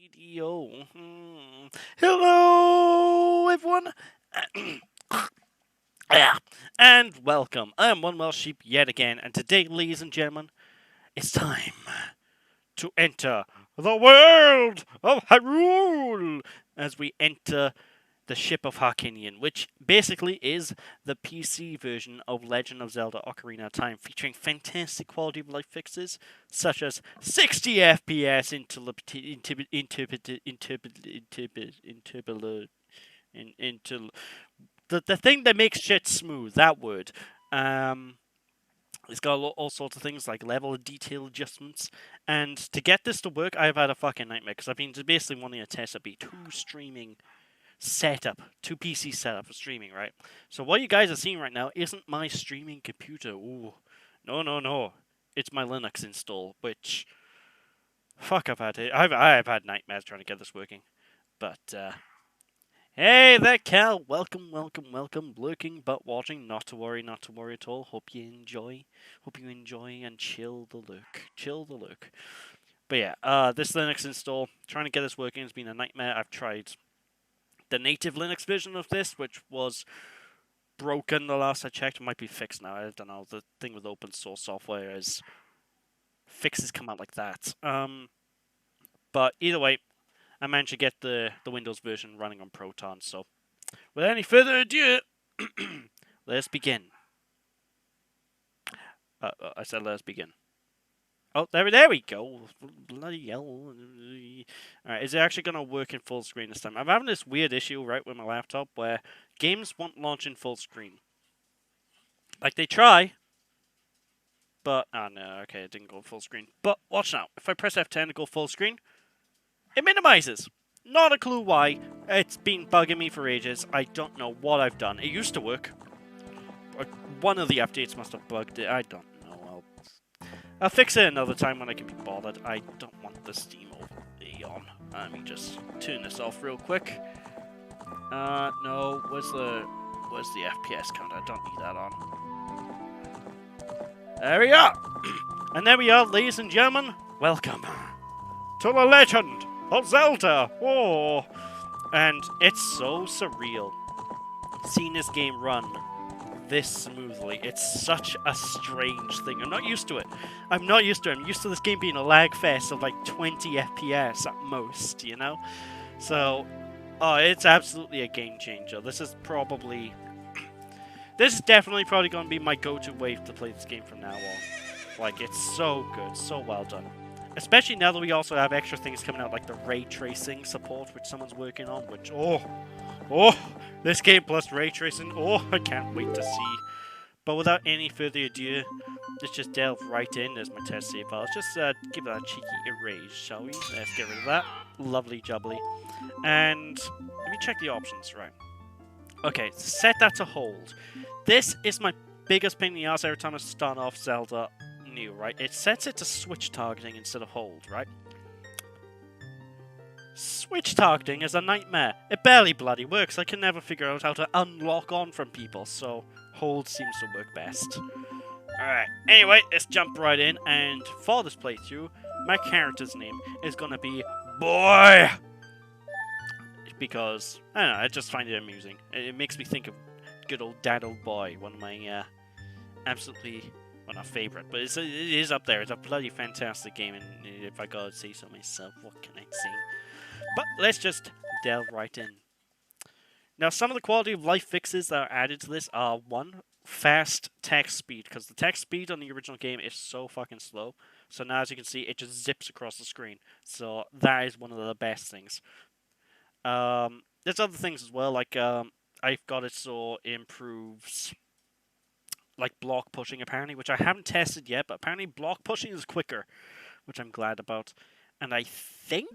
video. Hello, everyone, and welcome. I am OneWelshStream yet again, and today, ladies and gentlemen, it's time to enter the world of Hyrule as we enter the ship of Harkinian, which basically is the PC version of Legend of Zelda Ocarina of Time, featuring fantastic quality of life fixes such as 60 FPS the thing that makes shit smooth. That word. It's got all sorts of things like level of detail adjustments, and to get this to work, I've had a fucking nightmare because I've been basically wanting to test a B2 streaming setup, 2 PC setup for streaming, right? So what you guys are seeing right now isn't my streaming computer. Ooh, no. It's my Linux install, which, fuck, I've had nightmares trying to get this working. But, hey there, Cal. Welcome. Lurking but watching. Not to worry at all. Hope you enjoy and chill the look. But yeah, this Linux install, trying to get this working has been a nightmare. I've tried the native Linux version of this, which was broken the last I checked. It might be fixed now. I don't know. The thing with open source software is fixes come out like that. But either way, I managed to get the Windows version running on Proton. So, without any further ado, let's begin. I said let's begin. Oh, there we go. Bloody hell. Alright, is it actually going to work in full screen this time? I'm having this weird issue, right, with my laptop where games won't launch in full screen. Like, they try, but... oh, no, okay, it didn't go full screen. But, watch now. If I press F10 to go full screen, it minimizes. Not a clue why. It's been bugging me for ages. I don't know what I've done. It used to work. One of the updates must have bugged it. I don't know. I'll fix it another time when I can be bothered. I don't want the Steam overlay on. Let me just turn this off real quick. No. Where's the FPS counter? I don't need that on. There we are! And there we are, ladies and gentlemen. Welcome to the Legend of Zelda! Oh! And it's so surreal seeing this game run this smoothly. It's such a strange thing. I'm not used to it. I'm used to this game being a lag fest of like 20 FPS at most, you know? So, oh, it's absolutely a game changer. This is definitely probably going to be my go-to way to play this game from now on. Like, it's so good, so well done. Especially now that we also have extra things coming out, like the ray tracing support, which someone's working on, which, oh, this game plus ray tracing, oh, I can't wait to see. But without any further ado, let's just delve right in. There's my test save file. Let's just give that a cheeky erase, shall we? Let's get rid of that. Lovely jubbly. And let me check the options, right. Okay, set that to hold. This is my biggest pain in the ass every time I start off Zelda new, right? It sets it to switch targeting instead of hold, right? Switch targeting is a nightmare. It barely bloody works. I can never figure out how to unlock on from people, so hold seems to work best. Alright, anyway, let's jump right in, and for this playthrough, my character's name is gonna be Boy! Because, I don't know, I just find it amusing. It makes me think of good old Dad Old Boy, one of my absolutely... well, not favourite, but it is up there. It's a bloody fantastic game, and if I gotta say so myself, what can I say? But let's just delve right in. Now, some of the quality of life fixes that are added to this are, one, fast text speed, because the text speed on the original game is so fucking slow. So now, as you can see, it just zips across the screen. So that is one of the best things. There's other things as well, like I've got it so it improves... like block pushing apparently, which I haven't tested yet, but apparently block pushing is quicker, which I'm glad about. And I think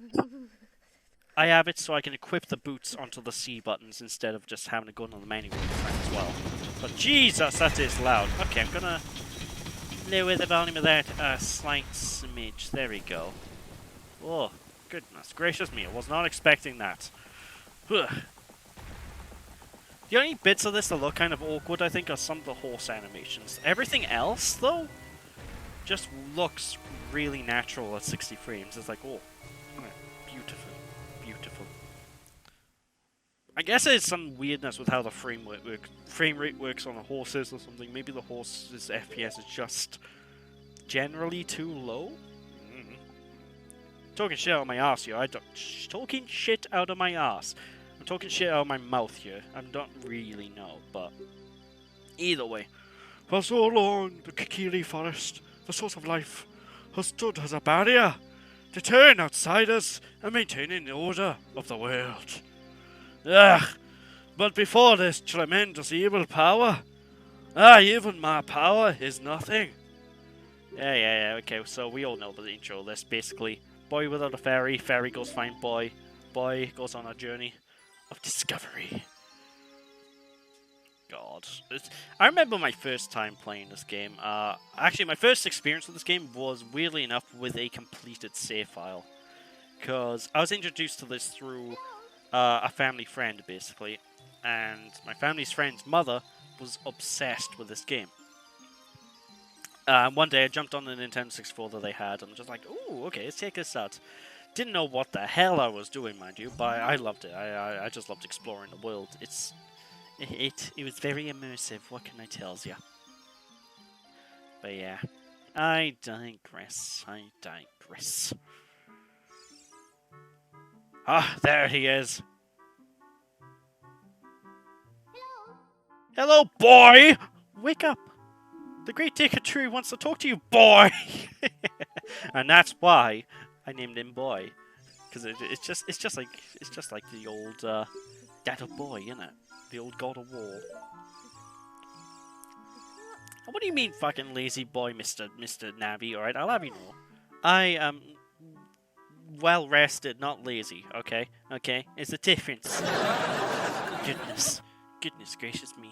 I have it so I can equip the boots onto the C buttons instead of just having to go into the menu as well. But Jesus, that is loud. Okay, I'm gonna lower the volume of that a slight smidge. There we go. Oh, goodness gracious me, I was not expecting that. Ugh. The only bits of this that look kind of awkward, I think, are some of the horse animations. Everything else, though, just looks really natural at 60 frames. It's like, oh, beautiful. guess there's some weirdness with how the frame rate works on the horses or something. Maybe the horse's FPS is just generally too low? Talking shit out of my ass here. Talking shit out of my ass. I'm talking shit out of my mouth here. I don't really know, but either way. For so long, the Kokiri Forest, the source of life, has stood as a barrier, deterring outsiders and maintaining the order of the world. Ugh! But before this tremendous evil power, even my power is nothing. Yeah, okay, so we all know the intro of this, basically. Boy without a fairy, fairy goes find boy, boy goes on a journey of discovery. God. I remember my first time playing this game. Actually, my first experience with this game was, weirdly enough, with a completed save file. Because I was introduced to this through a family friend, basically. And my family's friend's mother was obsessed with this game. One day I jumped on the Nintendo 64 that they had, and I'm just like, ooh, okay, let's check this out. Didn't know what the hell I was doing, mind you, but I loved it. I just loved exploring the world. It was very immersive, what can I tell you? But yeah, I digress. Ah, there he is. Hello, boy! Wake up! The Great Tree wants to talk to you, boy! And that's why I named him Boy, because it's just like the old Dad of Boy, isn't it? The old God of War. What do you mean, fucking lazy boy, Mr. Navi? All right, I'll have you know, I am well rested, not lazy. Okay, it's a difference. Goodness gracious me.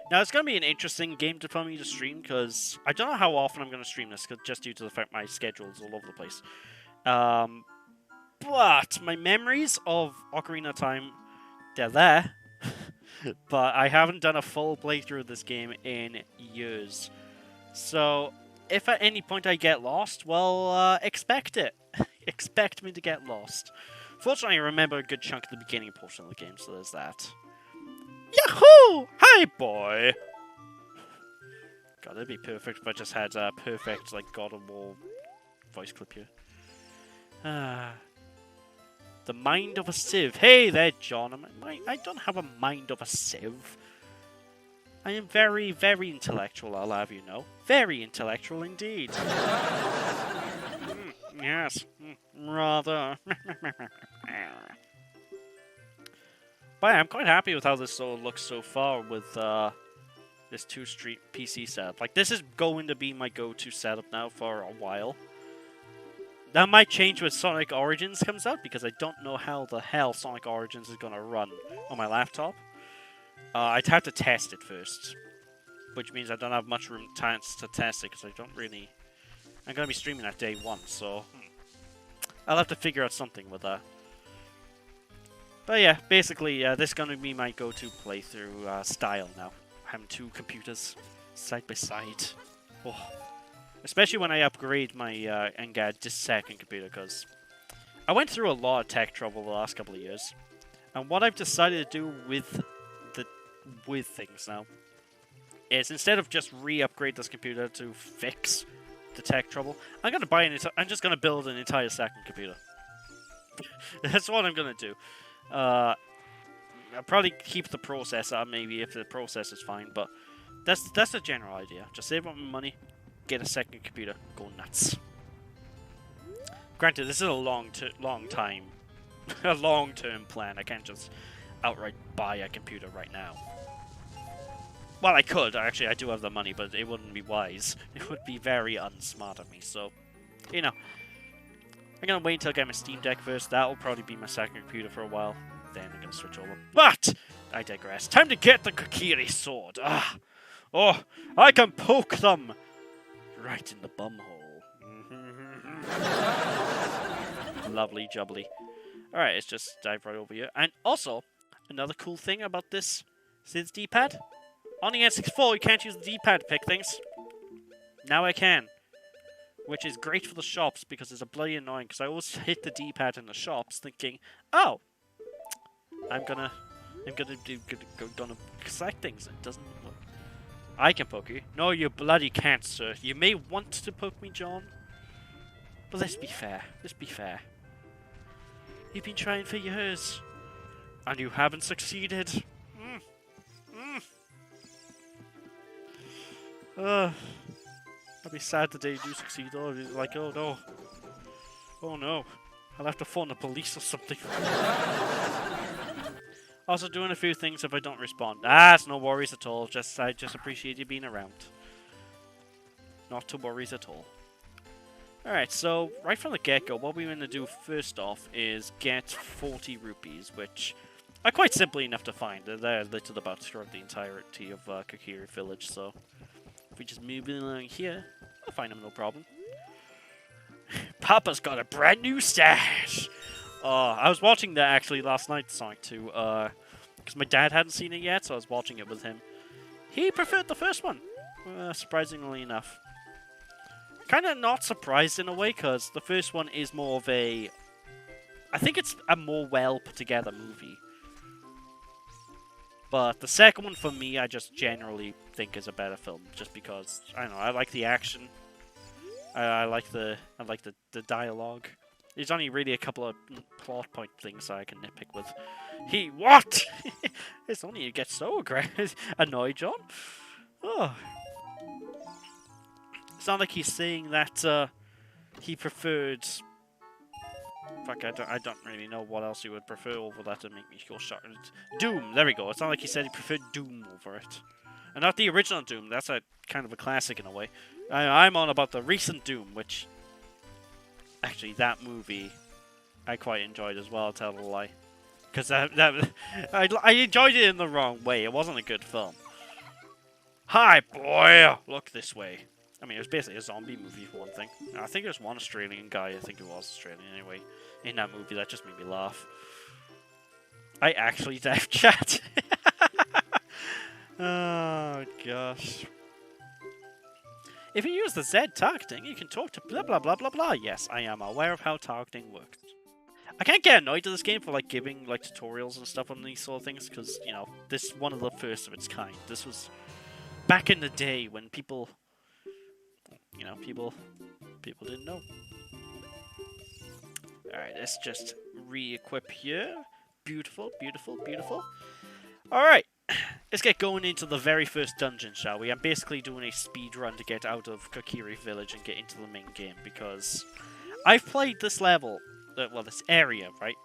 Now, it's going to be an interesting game for me to stream, because I don't know how often I'm going to stream this, just due to the fact my schedule is all over the place. But my memories of Ocarina of Time, they're there. But I haven't done a full playthrough of this game in years. So, if at any point I get lost, well, expect it. Expect me to get lost. Fortunately, I remember a good chunk of the beginning portion of the game, so there's that. Yahoo! Hi, boy! God, that'd be perfect if I just had a perfect, like, God of War voice clip here. The mind of a sieve. Hey there, John. I don't have a mind of a sieve. I am very, very intellectual, I'll have you know. Very intellectual indeed. Yes, rather. But yeah, I'm quite happy with how this all looks so far with this 2-street PC setup. Like, this is going to be my go-to setup now for a while. That might change when Sonic Origins comes out, because I don't know how the hell Sonic Origins is going to run on my laptop. I'd have to test it first, which means I don't have much room to test it, because I don't really... I'm going to be streaming at day 1, so... I'll have to figure out something with that. But yeah, basically, this is going to be my go-to playthrough style now. Having 2 computers side by side. Oh. Especially when I upgrade my and get this second computer, because I went through a lot of tech trouble the last couple of years. And what I've decided to do with things now is, instead of just re-upgrade this computer to fix the tech trouble, I'm just going to build an entire second computer. That's what I'm going to do. I'll probably keep the processor, maybe, if the processor's fine, but that's the general idea. Just save up my money, get a second computer, go nuts. Granted, this is a long-term plan. I can't just outright buy a computer right now. Well, I could. Actually, I do have the money, but it wouldn't be wise. It would be very unsmart of me, so, you know. I'm going to wait until I get my Steam Deck first. That will probably be my second computer for a while. Then I'm going to switch over. But I digress. Time to get the Kokiri sword. Oh, I can poke them right in the bumhole. Lovely jubbly. Alright, let's just dive right over here. And also, another cool thing about this is its D-pad. On the N64, you can't use the D-pad to pick things. Now I can. Which is great for the shops, because it's a bloody annoying, because I always hit the D-pad in the shops thinking, oh, I'm gonna select things. It doesn't work. I can poke you. No, you bloody can't, sir. You may want to poke me, John. But let's be fair. Let's be fair. You've been trying for years. And you haven't succeeded. I'll be sad the day you do succeed, though. It's like, oh no. Oh no. I'll have to phone the police or something. Also doing a few things if I don't respond. It's no worries at all. I just appreciate you being around. Not to worries at all. Alright, so right from the get-go, what we're going to do first off is get 40 rupees, which are quite simply enough to find. They're littered about throughout the entirety of Kokiri Village, so if we just move along here, I'll find them no problem. Papa's got a brand new stash! I was watching that actually last night, Sonic 2, because my dad hadn't seen it yet, so I was watching it with him. He preferred the first one, surprisingly enough. Kind of not surprised in a way, because the first one is more of a... I think it's a more well-put-together movie. But the second one, for me, I just generally think is a better film, just because, I don't know, I like the action. I like the dialogue. There's only really a couple of plot point things I can nitpick with. What? It's only you get so annoyed, John. Oh. It's not like he's saying that he preferred... Fuck, I don't really know what else he would prefer over that to make me go short. Doom, there we go. It's not like he said he preferred Doom over it. And not the original Doom, that's a kind of a classic in a way. I'm on about the recent Doom, which... Actually, that movie I quite enjoyed as well, tell a lie. Because I enjoyed it in the wrong way. It wasn't a good film. Hi, boy! Look this way. I mean, it was basically a zombie movie for one thing. I think there's one Australian guy, I think it was Australian anyway, in that movie. That just made me laugh. I actually deaf chat. Oh, gosh. If you use the Z targeting, you can talk to blah blah blah blah blah. Yes, I am aware of how targeting works. I can't get annoyed to this game for like giving like tutorials and stuff on these sort of things, because, you know, this is one of the first of its kind. This was back in the day when people, you know, people didn't know. Alright, let's just re-equip here. Beautiful, beautiful, beautiful. Alright, let's get going into the very first dungeon, shall we? I'm basically doing a speed run to get out of Kokiri Village and get into the main game, because I've played this level, well, this area, right,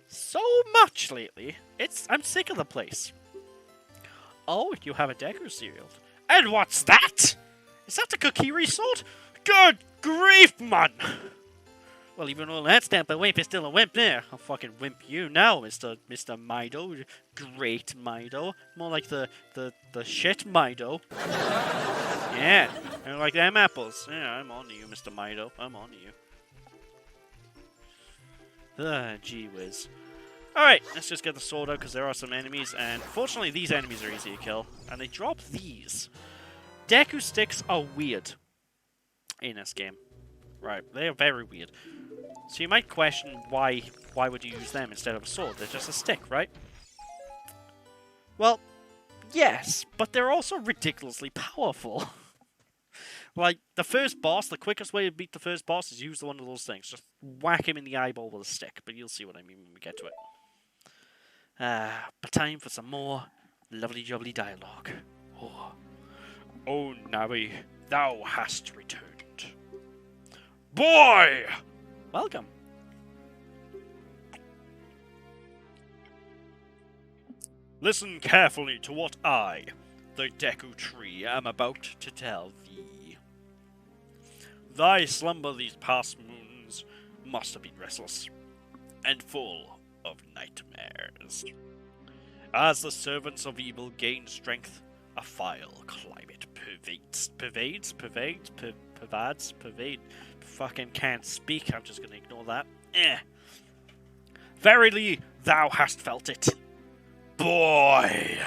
so much lately. I'm sick of the place. Oh, you have a Deku cereal. And what's that? Is that the Kokiri sword? Good grief, man! Well, even though that stamp a wimp is still a wimp there. I'll fucking wimp you now, Mr. Mido. Great Mido. More like the shit Mido. Yeah, I like them apples. Yeah, I'm on to you, Mr. Mido. I'm on to you. Gee whiz. Alright, let's just get the sword out because there are some enemies, and fortunately these enemies are easy to kill. And they drop these. Deku sticks are weird in this game. Right, they are very weird. So you might question why would you use them instead of a sword? They're just a stick, right? Well, yes, but they're also ridiculously powerful. Like, the first boss, the quickest way to beat the first boss is use one of those things. Just whack him in the eyeball with a stick, but you'll see what I mean when we get to it. But time for some more lovely-jubbly dialogue. Oh, Navi, thou hast returned. Boy! Welcome. Listen carefully to what I, the Deku Tree, am about to tell thee. Thy slumber these past moons must have been restless, and full of nightmares. As the servants of evil gain strength, a foul climate pervades. Fucking can't speak, I'm just gonna ignore that. Verily, thou hast felt it. Boy!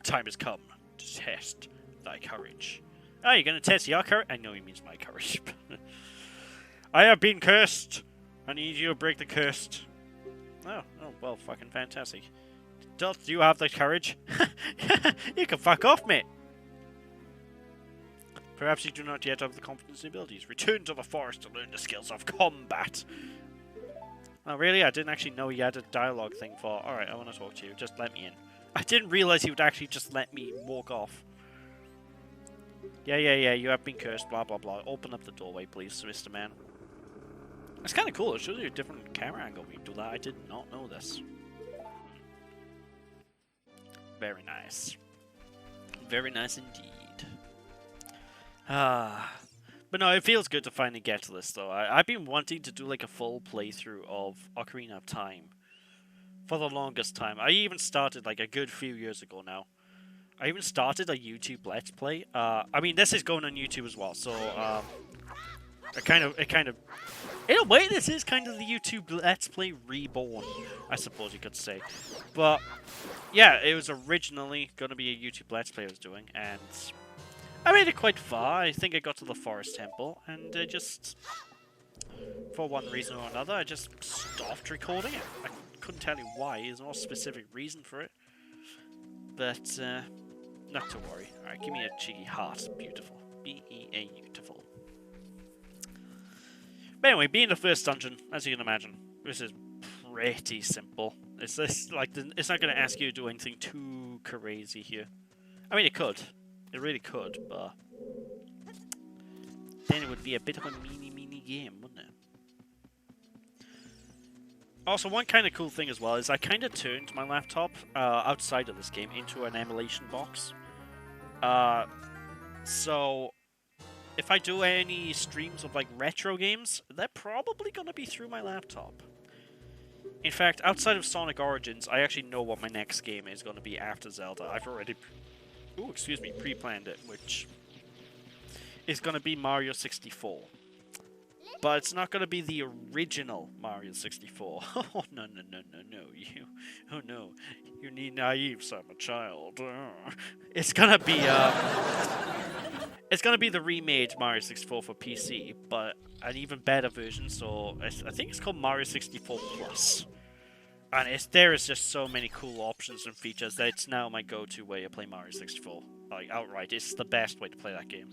Time has come to test thy courage. Oh, you're gonna test your courage? I know he means my courage. I have been cursed. I need you to break the curse. Oh, Oh, well, fucking fantastic. Do you have the courage? You can fuck off, mate. Perhaps you do not yet have the confidence and abilities. Return to the forest to learn the skills of combat. Oh, really? I didn't actually know he had a dialogue thing for... Alright, I want to talk to you. Just let me in. I didn't realize he would actually just let me walk off. Yeah, you have been cursed, blah, blah, blah. Open up the doorway, please, Mr. Man. It's kind of cool. It shows you a different camera angle when you do that. I did not know this. Very nice. Very nice indeed. But no, it feels good to finally get to this, though. I've been wanting to do, like, a full playthrough of Ocarina of Time for the longest time. I even started, like, a good few years ago now. I even started a YouTube Let's Play. I mean, this is going on YouTube as well, so, it kind of, in a way, this is kind of the YouTube Let's Play reborn, I suppose you could say. But, yeah, it was originally going to be a YouTube Let's Play I was doing, and I made it quite far. I think I got to the Forest Temple, and I just, for one reason or another, I just stopped recording it. I couldn't tell you why. There's no specific reason for it. But, not to worry. Alright, give me a cheeky heart. Beautiful. B-E-A-beautiful. But anyway, being the first dungeon, as you can imagine, this is pretty simple. It's this, like, it's not going to ask you to do anything too crazy here. I mean, it could. It really could, but then it would be a bit of a mini game, wouldn't it? Also, one kind of cool thing as well is I kind of turned my laptop outside of this game into an emulation box. So if I do any streams of like retro games, they're probably going to be through my laptop. In fact, outside of Sonic Origins, I actually know what my next game is going to be after Zelda. I've already pre-planned it, which is going to be Mario 64. But it's not going to be the original Mario 64. Oh, no. Oh, no. You need naive, so I'm a child. It's going to be, it's going to be the remade Mario 64 for PC, but an even better version, so I think it's called Mario 64 Plus. And there is just so many cool options and features that it's now my go-to way to play Mario 64. Like, outright. It's the best way to play that game.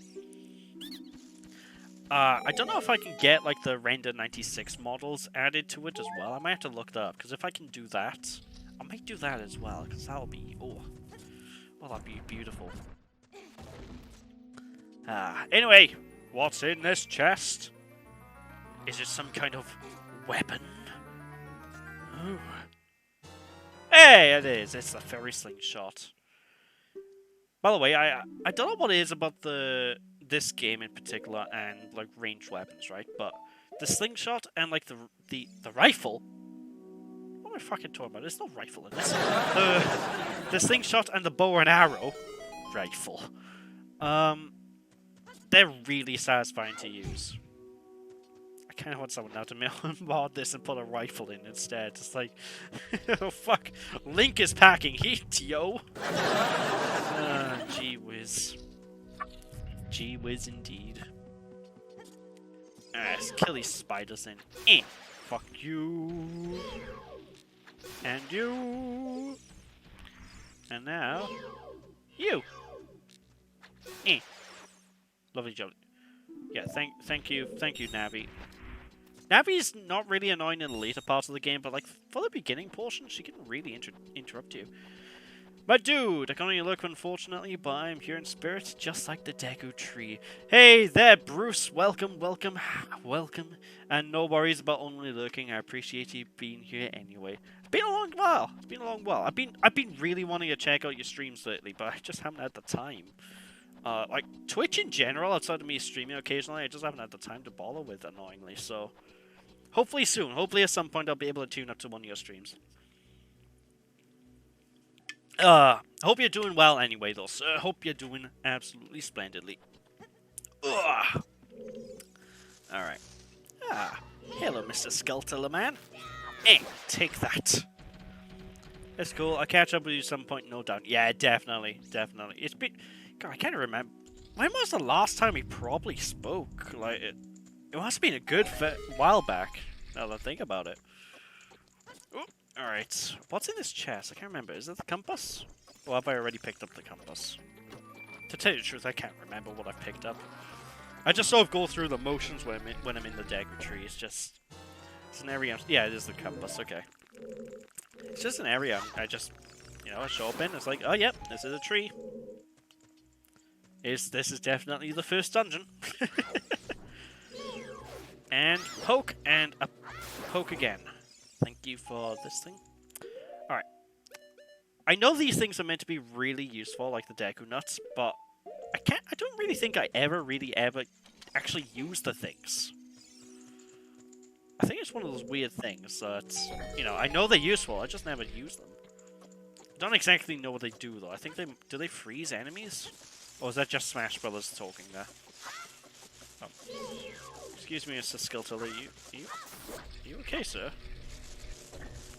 I don't know if I can get, like, the Render 96 models added to it as well. I might have to look that up, because if I can do that, I might do that as well, because that'll be... Oh, that'd be beautiful. Anyway, what's in this chest? Is it some kind of weapon? Ooh. Hey, it is. It's the fairy slingshot. By the way, I don't know what it is about this game in particular and like ranged weapons, right? But the slingshot and like the rifle. What am I fucking talking about? There's no rifle in this. The slingshot and the bow and arrow rifle. They're really satisfying to use. I kind of want someone now to mod this and put a rifle in instead. It's like, oh fuck, Link is packing heat, yo. Gee whiz. Gee whiz indeed. Let's kill these spiders then. Fuck you. And you. And now, you. Lovely job. Yeah, thank you, Navi. Navi's not really annoying in the later parts of the game, but like for the beginning portion, she can really interrupt you. My dude, I can only look unfortunately, but I'm here in spirit, just like the Deku tree. Hey there, Bruce. Welcome. And no worries about only lurking. I appreciate you being here anyway. It's been a long while. I've been really wanting to check out your streams lately, but I just haven't had the time. Like Twitch in general, outside of me streaming occasionally, I just haven't had the time to bother with, annoyingly. So hopefully soon. Hopefully at some point I'll be able to tune up to one of your streams. I hope you're doing well anyway, though, sir. Hope you're doing absolutely splendidly. Alright. Hello, Mr. Skulltiller Man. Take that. That's cool. I'll catch up with you some point, no doubt. Yeah, definitely. It's been... God, I can't remember. When was the last time we probably spoke? Like, it must have been a good while back, now that I think about it. Alright, what's in this chest? I can't remember. Is it the compass? Or have I already picked up the compass? To tell you the truth, I can't remember what I've picked up. I just sort of go through the motions when I'm in the dagger tree. It's just... It's an area... Yeah, it is the compass, okay. It's just an area I just... You know, I show up in, it's like, oh yep, this is a tree. This is definitely the first dungeon. And poke, and a poke again. Thank you for this thing. Alright. I know these things are meant to be really useful, like the Deku Nuts, but I don't really think I ever actually use the things. I think it's one of those weird things that, you know, I know they're useful, I just never use them. I don't exactly know what they do, though. I think do they freeze enemies? Or is that just Smash Brothers talking there? Oh. Excuse me, Mr. Skeletal, are you okay, sir?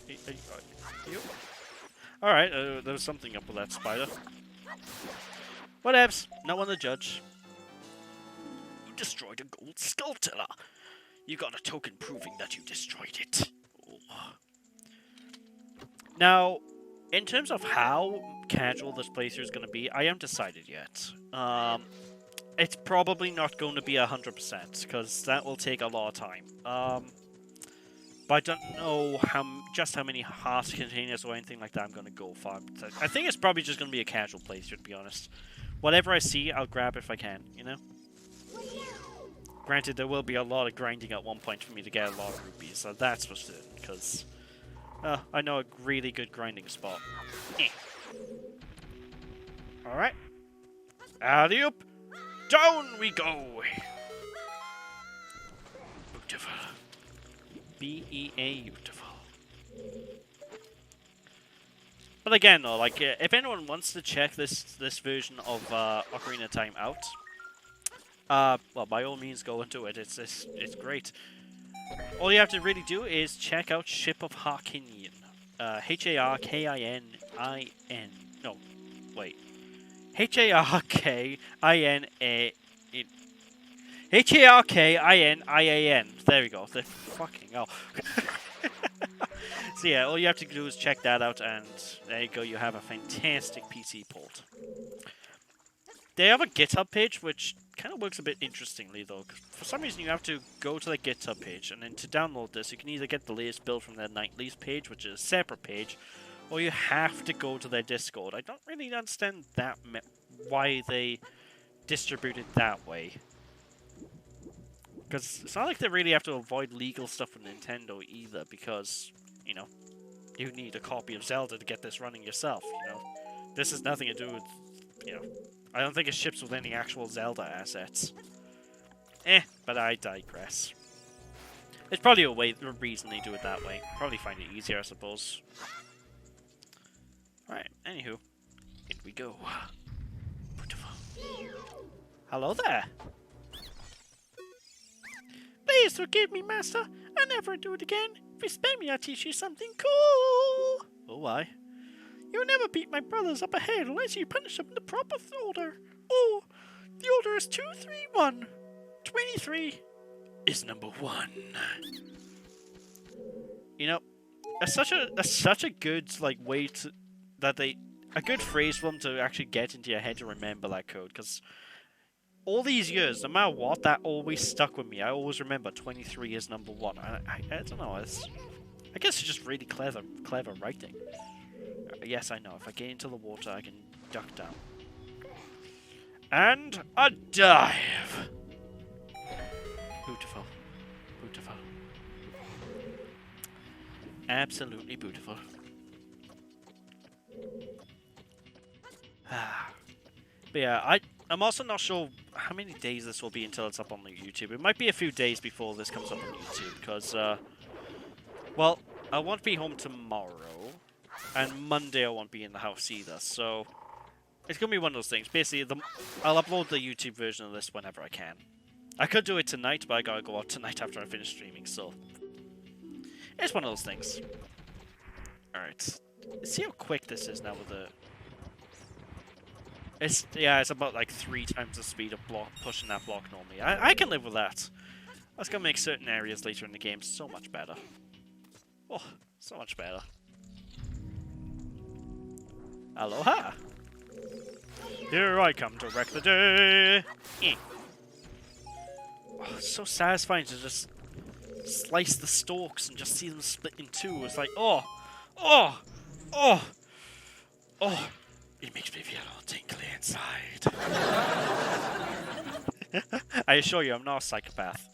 Are you... Alright, there was something up with that spider. Whatevs, no one to judge. You destroyed a gold Skulltiller. You got a token proving that you destroyed it. Oh. Now, in terms of how casual this playthrough is going to be, I haven't decided yet. It's probably not going to be 100%, because that will take a lot of time. But I don't know just how many heart containers or anything like that I'm going to go for. I think it's probably just going to be a casual playthrough, to be honest. Whatever I see, I'll grab if I can, you know? Granted, there will be a lot of grinding at one point for me to get a lot of rupees, so that's for certain, because I know a really good grinding spot. Alright. Alley-oop! Down we go! Beautiful. B-E-A, beautiful. But again, though, like, if anyone wants to check this version of Ocarina of Time out, well, by all means, go into it. It's great. All you have to really do is check out Ship of Harkinian. H-A-R-K-I-N-I-N. No, wait. H-A-R-K-I-N-A... H-A-R-K-I-N-I-A-N. There we go. Fucking hell. So yeah, all you have to do is check that out, and there you go. You have a fantastic PC port. They have a GitHub page, which kind of works a bit interestingly, though. For some reason, you have to go to the GitHub page, and then to download this, you can either get the latest build from their Nightly's page, which is a separate page, or you have to go to their Discord. I don't really understand why they distribute it that way. Because it's not like they really have to avoid legal stuff with Nintendo either, because, you know, you need a copy of Zelda to get this running yourself, you know. This has nothing to do with, you know, I don't think it ships with any actual Zelda assets. But I digress. It's probably a reason they do it that way. Probably find it easier, I suppose. Alright, anywho. In we go. Beautiful. Hello there! Please forgive me, Master. I'll never do it again. If you spare me, I'll teach you something cool. Oh, why? You'll never beat my brothers up ahead unless you punish them in the proper order. Oh, the order is 2, 3, 1. 23 is number 1. You know, that's such a good way to a good phrase for them to actually get into your head to remember that code, because all these years, no matter what, that always stuck with me. I always remember 23 is number 1. I don't know. I guess it's just really clever writing. Yes, I know. If I get into the water, I can duck down. And a dive. Beautiful. Beautiful. Absolutely beautiful. But yeah, I'm also not sure how many days this will be until it's up on the YouTube. It might be a few days before this comes up on YouTube, because, well, I won't be home tomorrow, and Monday I won't be in the house either, so it's going to be one of those things. Basically, I'll upload the YouTube version of this whenever I can. I could do it tonight, but I gotta go out tonight after I finish streaming, so it's one of those things. Alright, let's see how quick this is now with the... It's about like 3 times the speed of pushing that block normally. I can live with that. That's gonna make certain areas later in the game so much better. Oh, so much better. Aloha! Here I come to wreck the day! Oh, it's so satisfying to just slice the stalks and just see them split in two. It's like, oh! It makes me feel all tingly inside. I assure you, I'm not a psychopath.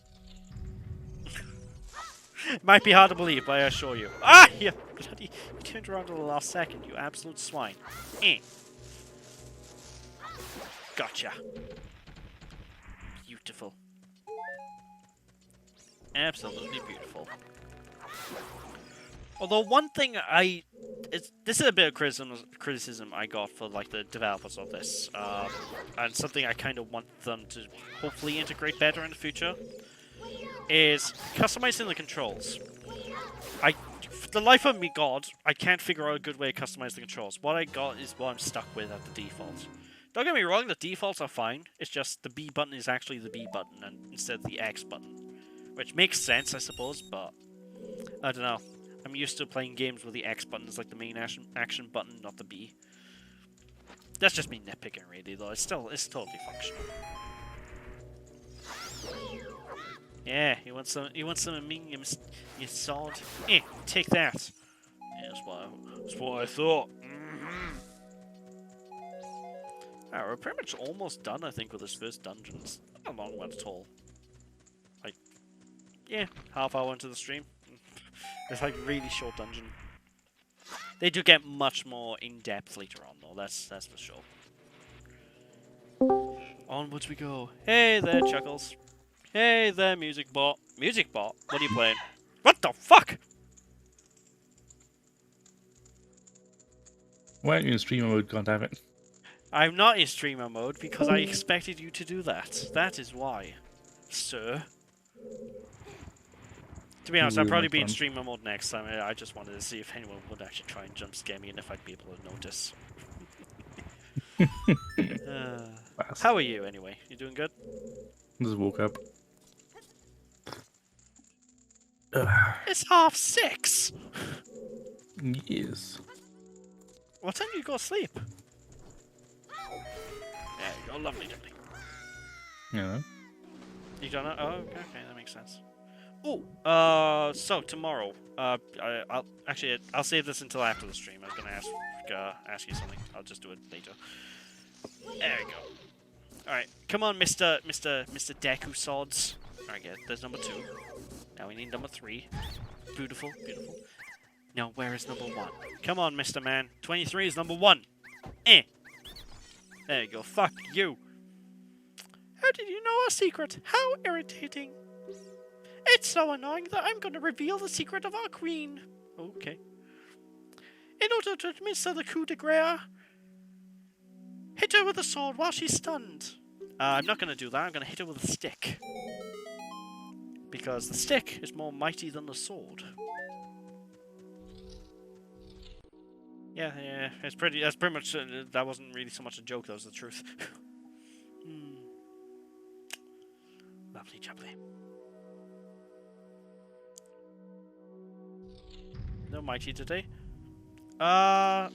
Might be hard to believe, but I assure you. Ah! You bloody... You turned around at the last second, you absolute swine. Gotcha. Beautiful. Absolutely beautiful. Although one thing this is a bit of criticism I got for like the developers of this, and something I kind of want them to hopefully integrate better in the future, is customizing the controls. For the life of me, God, I can't figure out a good way to customize the controls. What I got is what I'm stuck with at the default. Don't get me wrong, the defaults are fine. It's just the B button is actually the B button and instead of the X button. Which makes sense, I suppose, but I don't know. I'm used to playing games where the X button is like the main action button, not the B. That's just me nitpicking, really, though. It's totally functional. Yeah, you want some of me, you sword? Take that. Yeah, that's what I thought. Alright, we're pretty much almost done, I think, with this first dungeon. It's not a long one at all. Like, yeah, half hour into the stream. It's like a really short dungeon. They do get much more in-depth later on, though. That's for sure. Onwards we go. Hey there, Chuckles. Hey there, Music Bot. Music Bot? What are you playing? What the fuck? Why aren't you in streamer mode, goddammit? I'm not in streamer mode because I expected you to do that. That is why, sir. To be honest, I'll probably be in streamer mode next time. I just wanted to see if anyone would actually try and jump scare me and if I'd be able to notice. How are you, anyway? You doing good? Just woke up. It's 6:30! Yes. What time do you go to sleep? There you go, lovely jubbly. Yeah. You done it? Oh, okay, that makes sense. Oh, so tomorrow, I'll save this until after the stream. I was gonna ask you something. I'll just do it later. There we go. All right, come on, Mr. Deku Swords. All right, good. There's number 2. Now we need number 3. Beautiful, beautiful. Now where is number 1? Come on, Mr. Man. 23 is number 1. There you go. Fuck you. How did you know our secret? How irritating. It's so annoying that I'm going to reveal the secret of our queen. Okay. In order to administer the coup de grace, hit her with a sword while she's stunned. I'm not going to do that. I'm going to hit her with a stick. Because the stick is more mighty than the sword. Yeah, that's pretty much, that wasn't really so much a joke, that was the truth. Lovely jubbly. No mighty today. That's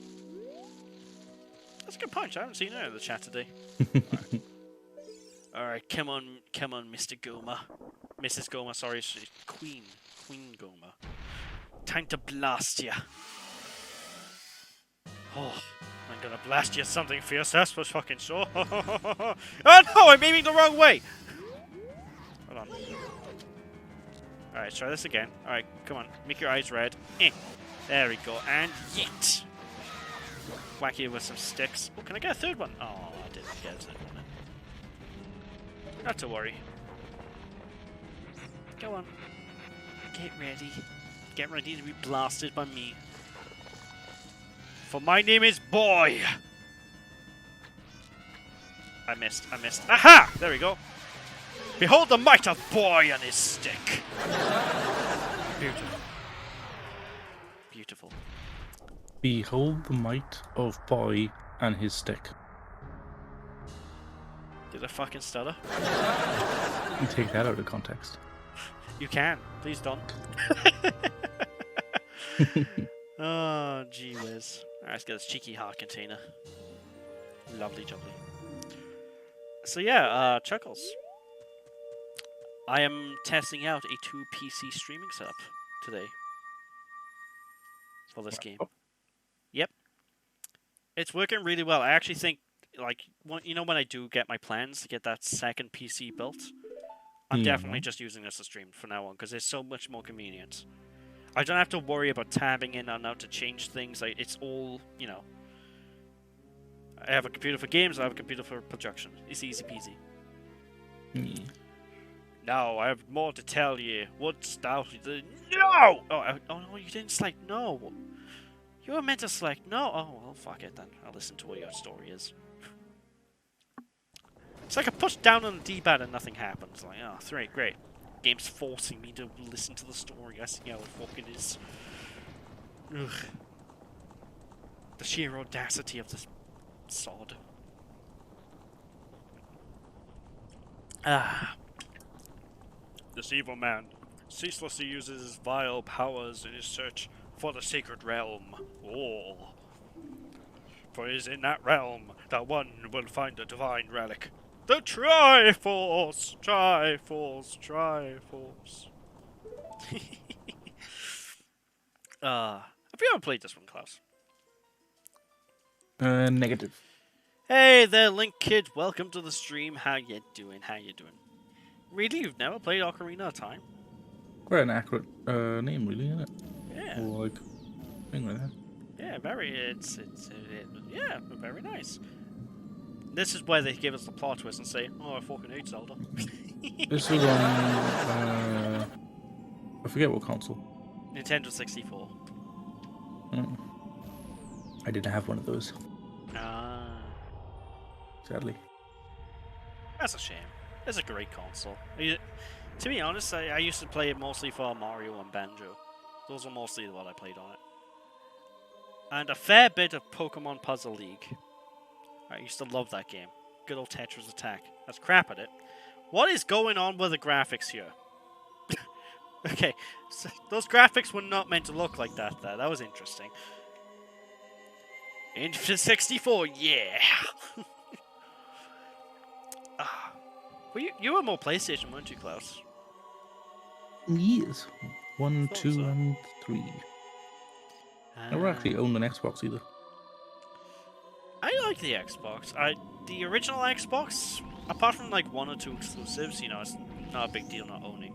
a good point. I haven't seen her in the chat today. Alright, come on, Mr. Goma. Mrs. Goma, sorry, she's Queen Goma. Time to blast ya. Oh, I'm gonna blast you something fierce, that's for fucking sure. Oh no, I'm aiming the wrong way! Hold on. Alright, let's try this again. Alright, come on, make your eyes red. There we go, and yeet! Whack you with some sticks. Oh, can I get a 3rd one? Oh, I didn't get a 3rd one. Not to worry. Go on. Get ready. Get ready to be blasted by me. For my name is Boy! I missed. Aha! There we go. Behold the might of Boy and his stick. Beautiful. Beautiful. Behold the might of Boy and his stick. Did I fucking stutter? You take that out of context. You can. Please don't. Oh, gee whiz. Alright, let's get this cheeky heart container. Lovely jubbly. So yeah, Chuckles. I am testing out a 2 PC streaming setup today for this game. Yep. It's working really well. I actually think, like, you know, when I do get my plans to get that second PC built, I'm definitely just using this to stream from now on because it's so much more convenient. I don't have to worry about tabbing in and out to change things. It's all, you know. I have a computer for games, I have a computer for production. It's easy peasy. Now, I have more to tell you. What's that? No! Oh, no, you didn't select no. You were meant to select no. Oh, well, fuck it then. I'll listen to what your story is. It's like I push down on the D-pad and nothing happens. Like, oh, great. Game's forcing me to listen to the story. I see how it fucking is. Ugh. The sheer audacity of this sod. This evil man ceaselessly uses his vile powers in his search for the sacred realm. Oh. For it is in that realm that one will find the divine relic. The Triforce! Triforce! Have you ever played this one, Klaus? Negative. Hey there, Link Kid. Welcome to the stream. How you doing? Really? You've never played Ocarina of Time? Quite an accurate name, really, isn't it? Yeah. Or like thing like that. Yeah, yeah, very nice. This is where they give us the plot twist and say, "Oh, I fucking hate Zelda." This was on I forget what console. Nintendo 64. I didn't have one of those. Sadly. That's a shame. It's a great console. To be honest, I used to play it mostly for Mario and Banjo. Those were mostly what I played on it. And a fair bit of Pokemon Puzzle League. I used to love that game. Good old Tetris Attack. That's crap at it. What is going on with the graphics here? Okay, so those graphics were not meant to look like that there. That was interesting. Into 64, yeah! You were more PlayStation, weren't you, Klaus? Yes. 1, 2, so. and 3. I never actually owned an Xbox either. I like the Xbox. The original Xbox, apart from like 1 or 2 exclusives, you know, it's not a big deal not owning.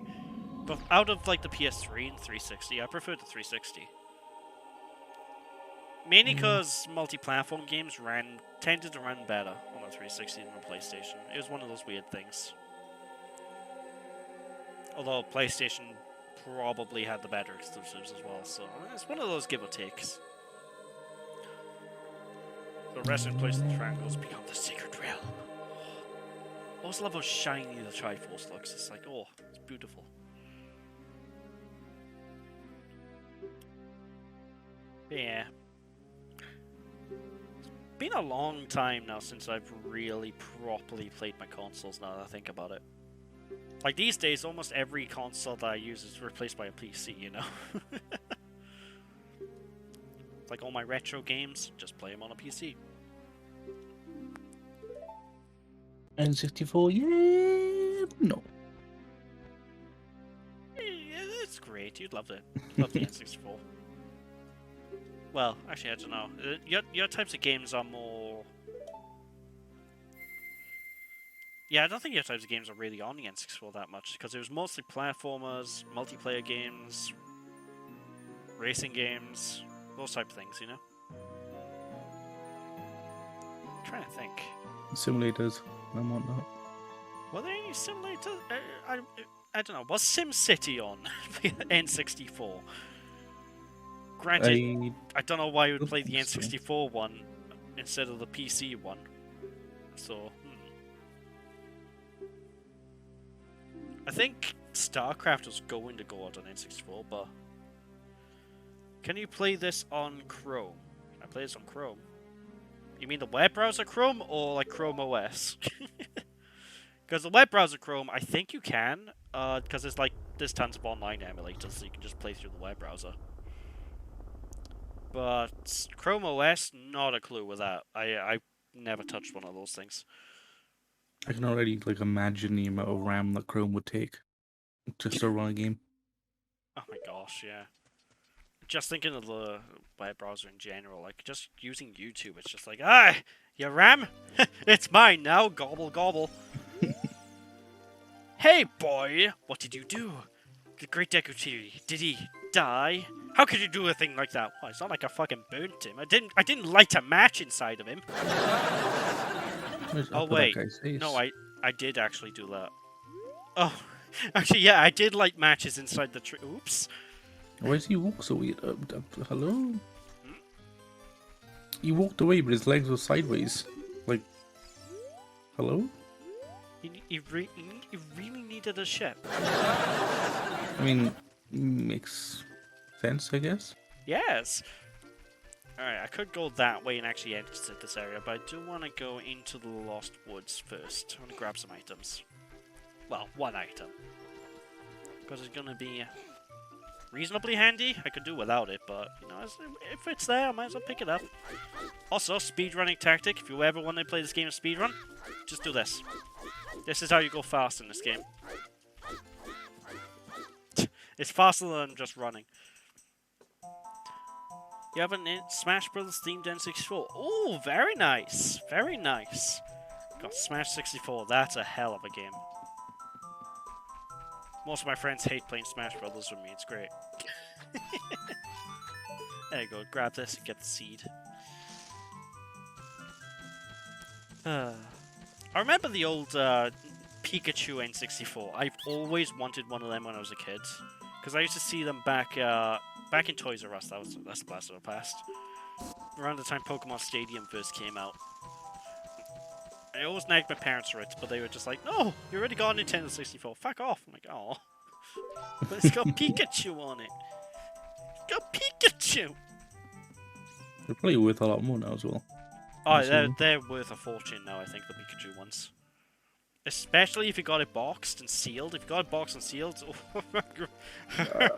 But out of like the PS3 and 360, I prefer the 360. Mainly because multi-platform games tended to run better on the 360 than the PlayStation. It was one of those weird things. Although PlayStation probably had the better exclusives as well, so it's one of those give or takes. The resting place of the triangles beyond the sacred realm. I always love how shiny the Triforce looks. It's like, oh, it's beautiful. Yeah. It's been a long time now since I've really properly played my consoles, now that I think about it. Like these days, almost every console that I use is replaced by a PC, you know? Like all my retro games, just play them on a PC. N64, yeah, no. Yeah, it's great. You'd love it. Love the N64. Well, actually, I don't know. Your types of games are more... Yeah, I don't think your types of games are really on the N64 that much, because it was mostly platformers, multiplayer games, racing games, those type of things, you know? I'm trying to think. Simulators and whatnot. Were there any simulators? I don't know. Was SimCity on N64? Granted, I don't know why you would play the N64 one instead of the PC one. So, I think StarCraft was going to go out on N64, but... Can you play this on Chrome? Can I play this on Chrome? You mean the web browser Chrome, or like Chrome OS? Because the web browser Chrome, I think you can, because there's tons of online emulators, so you can just play through the web browser. But Chrome OS, not a clue with that. I never touched one of those things. I can already like imagine the amount of RAM that Chrome would take just to run a game. Oh my gosh, yeah. Just thinking of the web browser in general, like just using YouTube, it's just like, your RAM? It's mine now, gobble gobble. Hey boy, what did you do? The great Deku, did he die? How could you do a thing like that? Well, it's not like I fucking burnt him. I didn't light a match inside of him. Oh wait, no, I did actually do that. Oh, actually, yeah, I did light matches inside the tree. Oops. Why does he walk so weird? Hello? He walked away, but his legs were sideways. Like, hello? He really needed a ship. I mean, makes sense, I guess. Yes. Alright, I could go that way and actually exit this area, but I do want to go into the Lost Woods first. I want to grab some items. Well, one item. Because it's going to be reasonably handy. I could do without it, but, you know, if it's there, I might as well pick it up. Also, speedrunning tactic. If you ever want to play this game of speedrun, just do this. This is how you go fast in this game. It's faster than just running. You have a Smash Bros. Themed N64. Oh, very nice. Very nice. Got Smash 64. That's a hell of a game. Most of my friends hate playing Smash Brothers with me. It's great. There you go. Grab this and get the seed. I remember the old Pikachu N64. I've always wanted one of them when I was a kid. Because I used to see them back in Toys R Us. That's a blast of the past. Around the time Pokemon Stadium first came out. I always nagged my parents for it, but they were just like, no, you already got a Nintendo 64. Fuck off. I'm like, oh. But it's got Pikachu on it. It's got Pikachu! They're probably worth a lot more now as well. Oh, they're worth a fortune now, I think, the Pikachu ones. Especially if you got it boxed and sealed. If you got it boxed and sealed,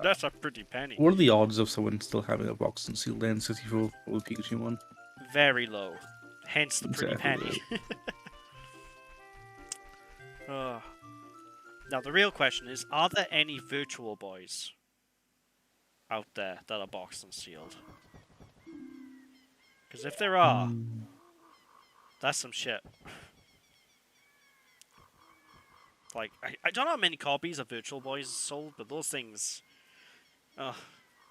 that's a pretty penny. What are the odds of someone still having a boxed and sealed N64 or the Pikachu one? Very low. Hence the pretty penny. Now the real question is, are there any Virtual Boys out there that are boxed and sealed? Because if there are, that's some shit. Like, I don't know how many copies of Virtual Boys sold, but those things...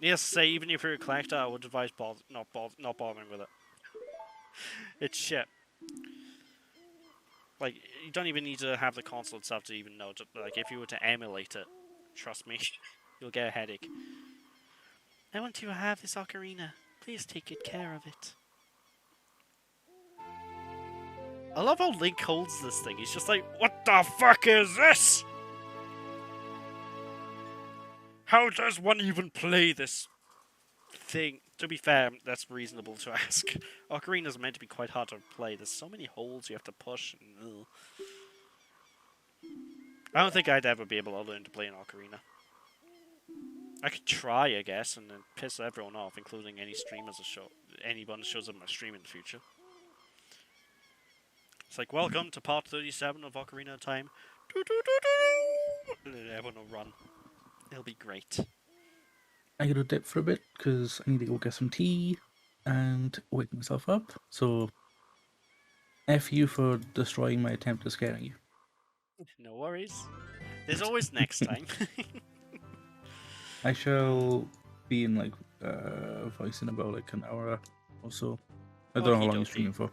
Needless to say, even if you're a collector, I would advise not bothering with it. It's shit. Like, you don't even need to have the console itself to even know. Like, if you were to emulate it, trust me, you'll get a headache. I want to have this ocarina. Please take good care of it. I love how Link holds this thing. He's just like, what the fuck is this? How does one even play this thing? To be fair, that's reasonable to ask. Ocarina's meant to be quite hard to play. There's so many holes you have to push. And, I don't think I'd ever be able to learn to play an Ocarina. I could try, I guess, and then piss everyone off, including any streamers or anyone who shows up on my stream in the future. It's like, welcome to part 37 of Ocarina of Time. And then everyone will run. It'll be great. I gotta dip for a bit because I need to go get some tea and wake myself up. So, F you for destroying my attempt at scaring you. No worries. There's always next time. I shall be in like voice in about like an hour or so. I don't know how long you're streaming for.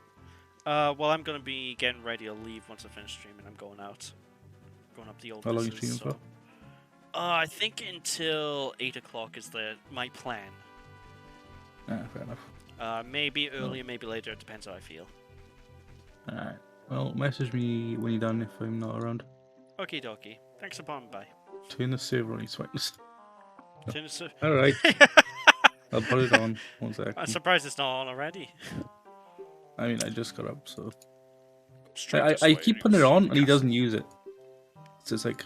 Well, I'm gonna be getting ready to leave once I finish streaming. I'm going out, going up the old. How long are you streaming for? I think until 8 o'clock is my plan. Fair enough. Maybe earlier, maybe later. It depends how I feel. Alright. Well, message me when you're done if I'm not around. Okie dokie. Thanks for popping by. Turn the server on your sweatness. Turn the server. Alright. I'll put it on. 1 second. I'm surprised it's not on already. I mean, I just got up, so... I keep putting it on, and he doesn't use it. It's just like...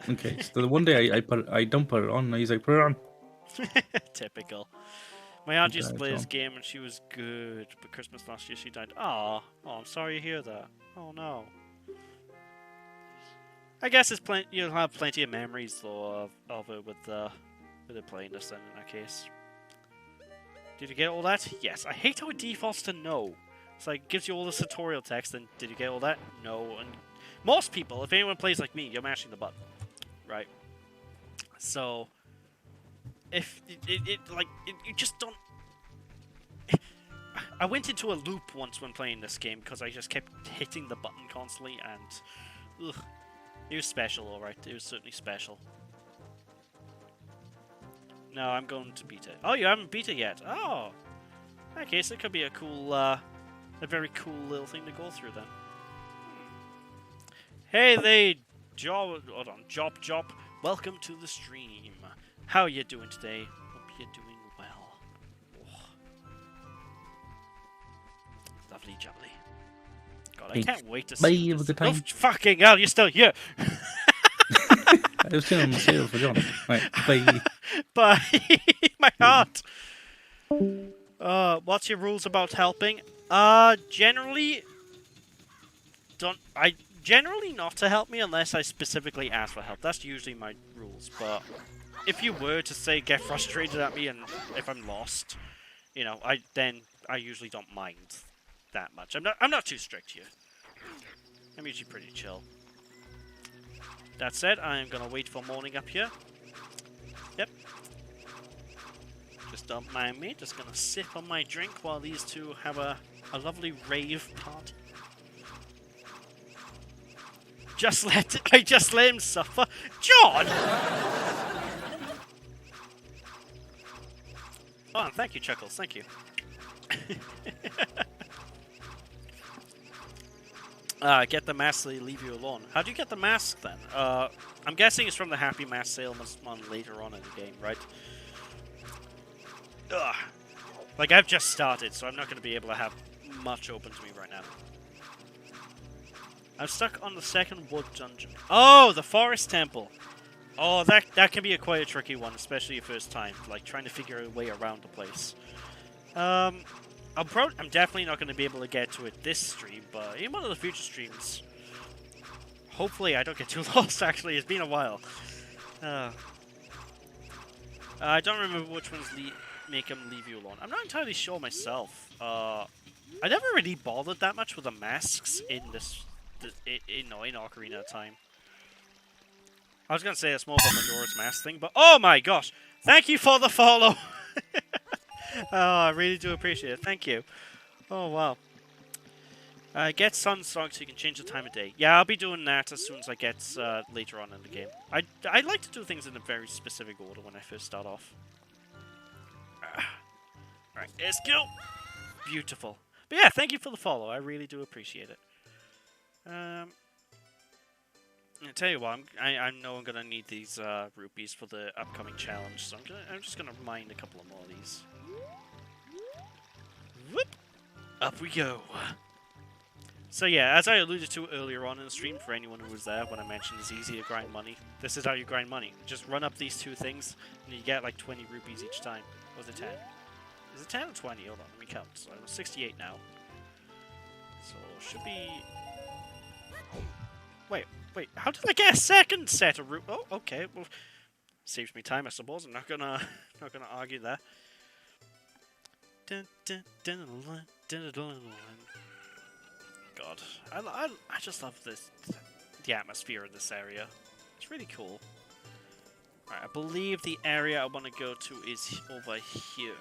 Okay, so the one day I don't put it on, and he's like, put it on. Typical. My aunt used to Okay, play this so- game and she was good, but Christmas last year she died. Oh, I'm sorry to hear that. Oh no. I guess you'll have plenty of memories though of it with her playing this then in that case. Did you get all that? Yes. I hate how it defaults to no. It's like, gives you all this tutorial text, and did you get all that? No. And most people, if anyone plays like me, you're mashing the button. Right? So, if you just don't... I went into a loop once when playing this game, because I just kept hitting the button constantly, and... Ugh. It was special, alright. It was certainly special. No, I'm going to beat it. Oh, you haven't beat it yet. Oh! Okay, so it could be a cool, a very cool little thing to go through then. Hey there, hold on, Jop. Welcome to the stream. How are you doing today? Hope you're doing well. Oh. Lovely jubbly. God, I can't wait to see Bye, this. have a good time. Oh, fucking hell, you're still here! I was turning on the sale for John. Right, bye. Bye! My heart! What's your rules about helping? Generally... Generally not to help me unless I specifically ask for help. That's usually my rules, but... If you were to, say, get frustrated at me and if I'm lost, you know, then I usually don't mind that much. I'm not too strict here. I'm usually pretty chill. That said, I am gonna wait for morning up here. Yep. Just don't mind me. Just gonna sip on my drink while these two have a lovely rave party. I just let him suffer. John! Oh, thank you, Chuckles. Thank you. Get the mask so they leave you alone. How do you get the mask then? I'm guessing it's from the Happy Mask sale one later on in the game, right? Ugh. Like, I've just started, so I'm not going to be able to have much open to me right now. I'm stuck on the second wood dungeon. Oh, the forest temple. Oh, that can be quite a tricky one, especially your first time. Like, trying to figure a way around the place. I'm definitely not going to be able to get to it this stream, but in one of the future streams, hopefully I don't get too lost, actually. It's been a while. I don't remember which ones make them leave you alone. I'm not entirely sure myself. I never really bothered that much with the masks in in Ocarina of Time. I was going to say it's more of a Majora's Mask thing, but oh my gosh! Thank you for the follow! Oh, I really do appreciate it. Thank you. Oh, wow. Get Sunsong so you can change the time of day. Yeah, I'll be doing that as soon as I get later on in the game. I like to do things in a very specific order when I first start off. Alright, let's go! Beautiful. But yeah, thank you for the follow. I really do appreciate it. I tell you what, I know I'm gonna need these rupees for the upcoming challenge, so I'm just gonna mine a couple of more of these. Whoop! Up we go. So yeah, as I alluded to earlier on in the stream, for anyone who was there when I mentioned it's easy to grind money, this is how you grind money. Just run up these two things, and you get like 20 rupees each time. Or was it 10? Is it 10 or 20? Hold on, let me count. So I'm 68 now. So should be... Wait, how did I get a second set of rupees? Oh, okay, well, saves me time, I suppose. I'm not gonna argue there. God, I just love the atmosphere in this area. It's really cool. Alright, I believe the area I want to go to is over here.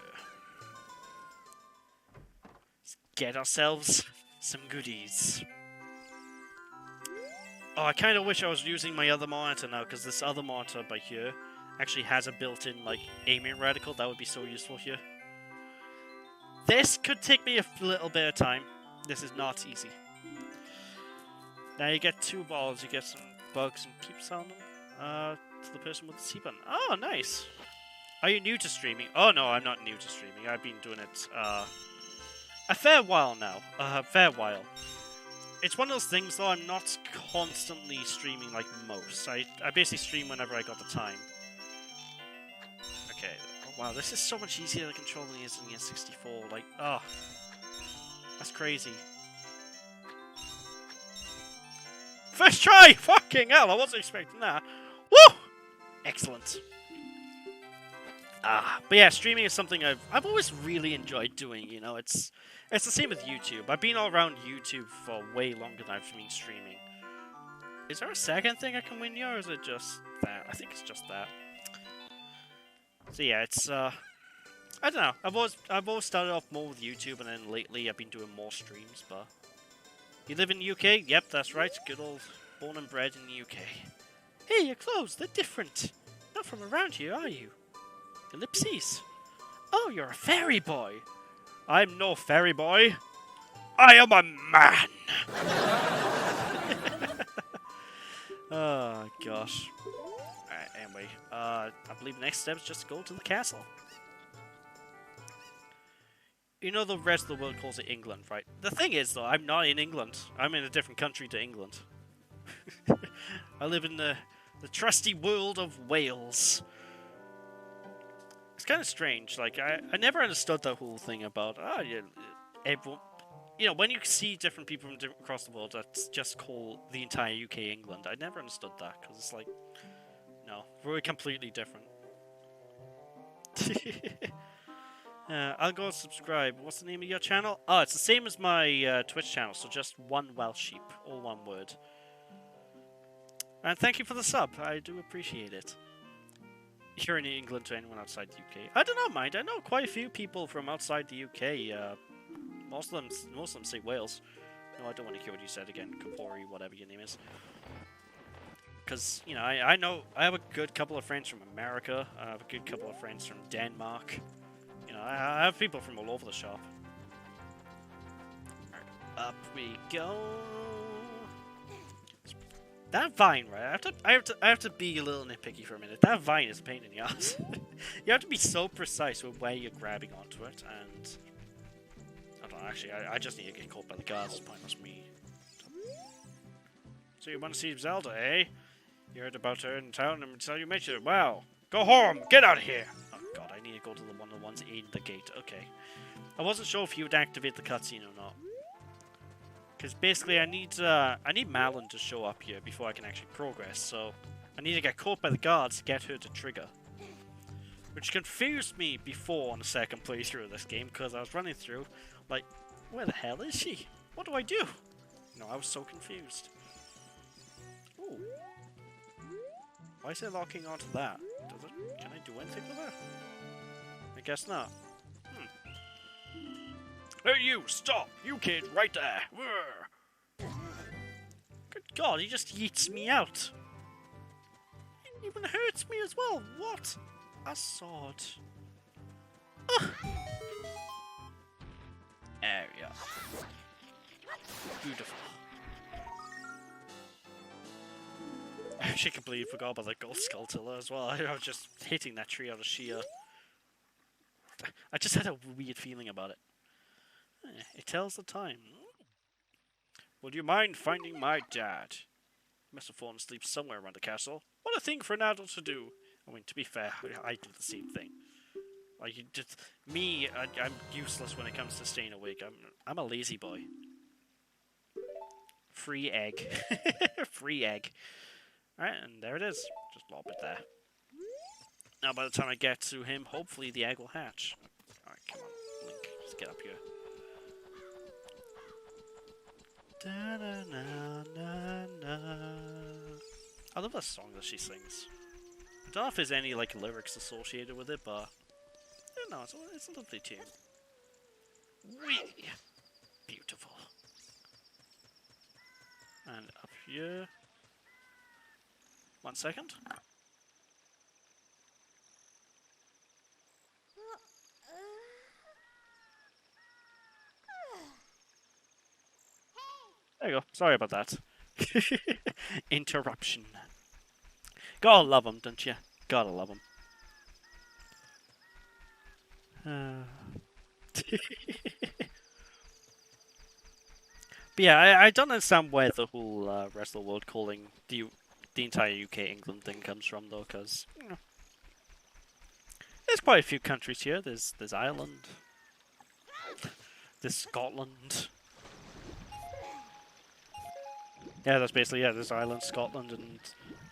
Let's get ourselves some goodies. Oh, I kind of wish I was using my other monitor now, because this other monitor by here actually has a built-in, like, aiming reticle. That would be so useful here. This could take me a little bit of time. This is not easy. Now you get 2 balls, you get some bugs and keeps on them. To the person with the C button. Oh, nice. Are you new to streaming? Oh, no, I'm not new to streaming. I've been doing it, a fair while now. Fair while. It's one of those things, though, I'm not constantly streaming like most. I basically stream whenever I got the time. Okay, hold wow, this is so much easier to control than it is in the N64. Like, oh, that's crazy. First try! Fucking hell, I wasn't expecting that. Woo! Excellent. But yeah, streaming is something I've always really enjoyed doing. You know, it's the same with YouTube. I've been all around YouTube for way longer than I've been streaming. Is there a second thing I can win here, or is it just that? I think it's just that. So yeah, it's I don't know. I've always started off more with YouTube, and then lately I've been doing more streams. But you live in the UK? Yep, that's right. Good old born and bred in the UK. Hey, your clothes, they're different. Not from around here, are you? Ellipses. Oh, you're a fairy boy. I'm no fairy boy. I am a man. Oh, gosh. Alright, anyway. I believe the next step is just to go to the castle. You know the rest of the world calls it England, right? The thing is, though, I'm not in England. I'm in a different country to England. I live in the trusty world of Wales. It's kind of strange. Like, I never understood the whole thing about, everyone, you know, when you see different people from across the world, that's just call the entire UK England. I never understood that, because it's like, no, we're completely different. I'll go subscribe. What's the name of your channel? Oh, it's the same as my Twitch channel, so just OneWelshStream, all one word. And thank you for the sub. I do appreciate it. Here in England to anyone outside the UK. I do not mind. I know quite a few people from outside the UK. Most of them say Wales. No, I don't want to hear what you said again. Kapori, whatever your name is. Because, you know, I know I have a good couple of friends from America. I have a good couple of friends from Denmark. You know, I have people from all over the shop. Alright, up we go. That vine, right? I have to be a little nitpicky for a minute. That vine is a pain in the ass. You have to be so precise with where you're grabbing onto it, and I don't know. Actually, I just need to get caught by the guards. It's pointless me. So you want to see Zelda, eh? You heard about her in town, and so you mentioned it. Wow. Go home. Get out of here. Oh god, I need to go to one of the ones in the gate. Okay. I wasn't sure if you would activate the cutscene or not. Because basically I need Malin to show up here before I can actually progress, so I need to get caught by the guards to get her to trigger. Which confused me before on the second playthrough of this game, because I was running through, like, where the hell is she? What do I do? No, I was so confused. Ooh. Why is it locking onto that? Can I do anything with that? I guess not. Hey you, stop! You kid, right there! Good god, he just yeets me out! He even hurts me as well! What? A sword. Ugh. There we are. Beautiful. I actually completely forgot about the gold skulltiller as well. I was just hitting that tree out of sheer... I just had a weird feeling about it. It tells the time. Would you mind finding my dad? He must have fallen asleep somewhere around the castle. What a thing for an adult to do. I mean, to be fair, I do the same thing. Like, I'm useless when it comes to staying awake. I'm a lazy boy. Free egg. Free egg. Alright, and there it is. Just lob it there. Now, by the time I get to him, hopefully the egg will hatch. Alright, come on, Link. Just get up here. Da, na, na, na, na. I love that song that she sings. I don't know if there's any like lyrics associated with it, but I don't know, it's a lovely tune. Whee! Beautiful. And up here. 1 second. There you go. Sorry about that. Interruption. Gotta love them, don't you? Gotta love them. But yeah, I don't understand where the whole rest of the world calling the entire UK England thing comes from, though, because, you know, it's quite a few countries here. There's Ireland. There's Scotland. Yeah, that's basically, yeah, there's Ireland, Scotland, and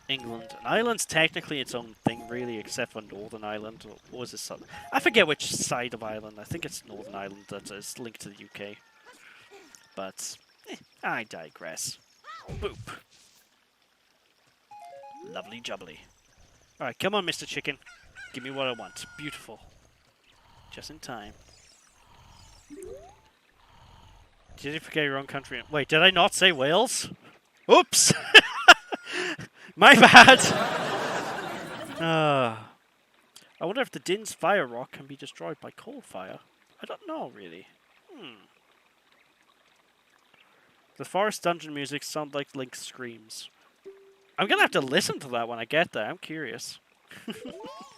England. And Ireland's technically its own thing, really, except for Northern Ireland. Or was it I forget which side of Ireland. I think it's Northern Ireland that is linked to the UK. But, I digress. Boop. Lovely jubbly. Alright, come on, Mr. Chicken. Give me what I want. Beautiful. Just in time. Did you forget your own country? Wait, did I not say Wales? Oops! My bad! I wonder if the Din's fire rock can be destroyed by coal fire. I don't know, really. The forest dungeon music sounds like Link's screams. I'm gonna have to listen to that when I get there. I'm curious.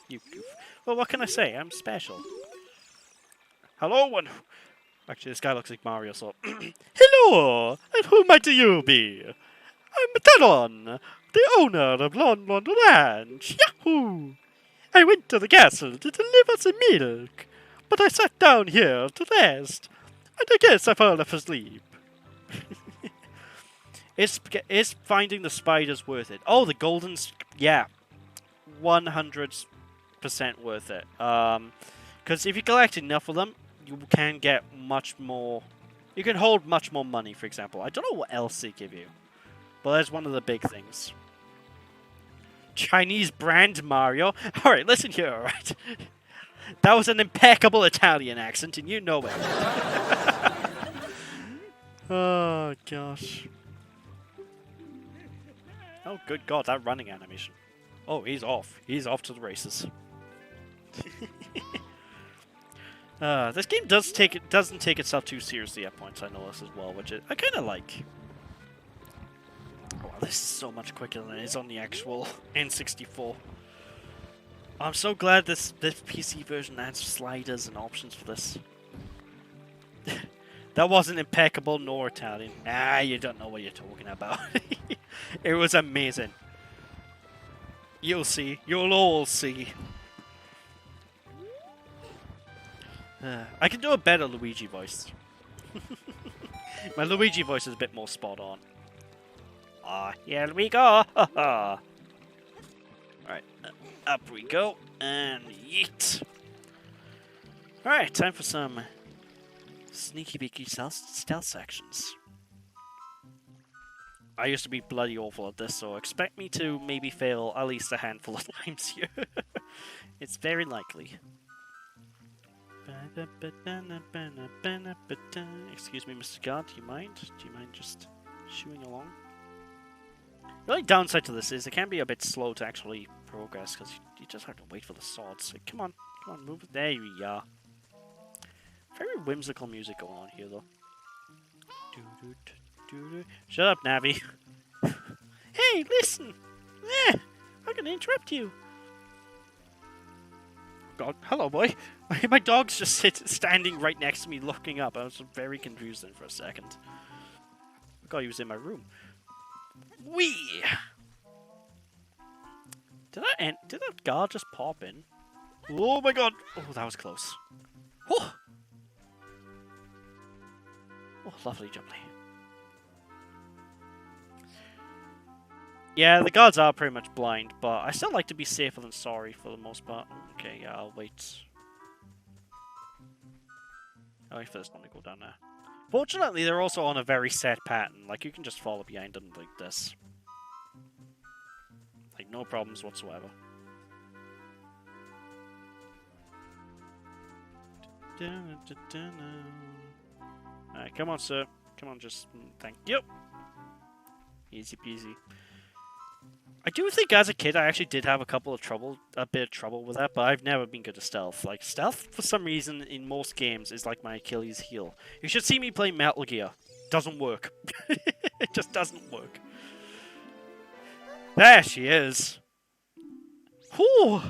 You goof. Well, what can I say? I'm special. Hello, one. Actually, this guy looks like Mario, so... Hello! And who might you be? I'm Talon, the owner of Lon Ranch. Yahoo! I went to the castle to deliver some milk, but I sat down here to rest, and I guess I fell asleep. Is finding the spiders worth it? Oh, the golden... Yeah. 100% worth it. Because if you collect enough of them, you can get much more... You can hold much more money, for example. I don't know what else they give you. But that's one of the big things. Chinese brand Mario? Alright, listen here, alright? That was an impeccable Italian accent, and you know it. Oh, gosh. Oh, good God, that running animation. Oh, he's off. He's off to the races. This game doesn't take itself too seriously at points, I notice as well, which I kind of like. Oh, this is so much quicker than it is on the actual N64. I'm so glad this PC version adds sliders and options for this. That wasn't impeccable nor Italian. Ah, you don't know what you're talking about. It was amazing. You'll see. You'll all see. I can do a better Luigi voice. My Luigi voice is a bit more spot on. Here we go. Alright, up we go. And yeet. Alright, time for some sneaky beaky stealth sections. I used to be bloody awful at this, so expect me to maybe fail at least a handful of times here. It's very likely. Excuse me, Mr. God, do you mind? Do you mind just shooing along? The only downside to this is it can be a bit slow to actually progress, because you just have to wait for the swords. So come on, move it. There we are. Very whimsical music going on here, though. Shut up, Navi. Hey, listen! I'm gonna interrupt you. God, hello, boy. My dog's just standing right next to me, looking up. I was very confused then for a second. I forgot he was in my room. Wee! Did that guard just pop in? Oh my God! Oh, that was close. Oh, lovely jubbly. Yeah, the guards are pretty much blind, but I still like to be safer than sorry for the most part. Okay, yeah, I'll wait. I'll wait for this one to go down there. Fortunately, they're also on a very set pattern. Like, you can just follow behind them like this. Like, no problems whatsoever. Alright, come on, sir. Come on, just... Thank you. Easy peasy. I do think as a kid I actually did have a bit of trouble with that, but I've never been good at stealth. Like, stealth, for some reason, in most games, is like my Achilles heel. You should see me play Metal Gear. Doesn't work. It just doesn't work. There she is. Who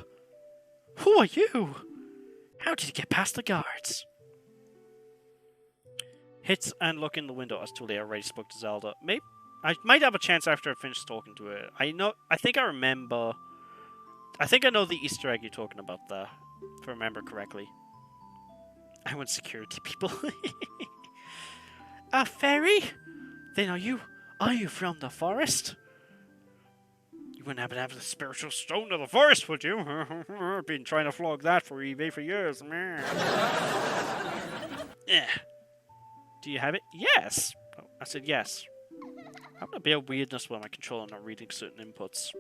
are you? How did you get past the guards? Hit and look in the window. As too late, I already spoke to Zelda. Maybe I might have a chance after I finish talking to her. I think I remember. I think I know the Easter egg you're talking about there. if I remember correctly. I want security people. A fairy? Then are you from the forest? You wouldn't happen to have the spiritual stone of the forest, would you? I've been trying to flog that for eBay for years. Yeah. Do you have it? Yes. Oh, I said yes. I'm gonna be a weirdness with my controller not reading certain inputs.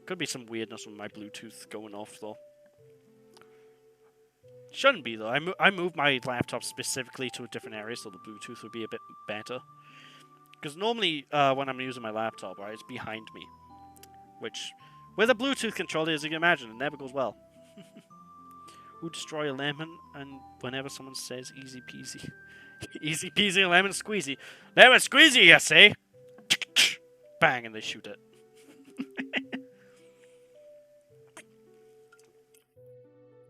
Could be some weirdness with my Bluetooth going off though. Shouldn't be though. I moved my laptop specifically to a different area so the Bluetooth would be a bit better. Because normally when I'm using my laptop, right, it's behind me. Which, with a Bluetooth controller, as you can imagine, it never goes well. Who destroy a lemon and whenever someone says easy peasy. Easy peasy lemon squeezy. Lemon squeezy, you say? Bang, and they shoot it.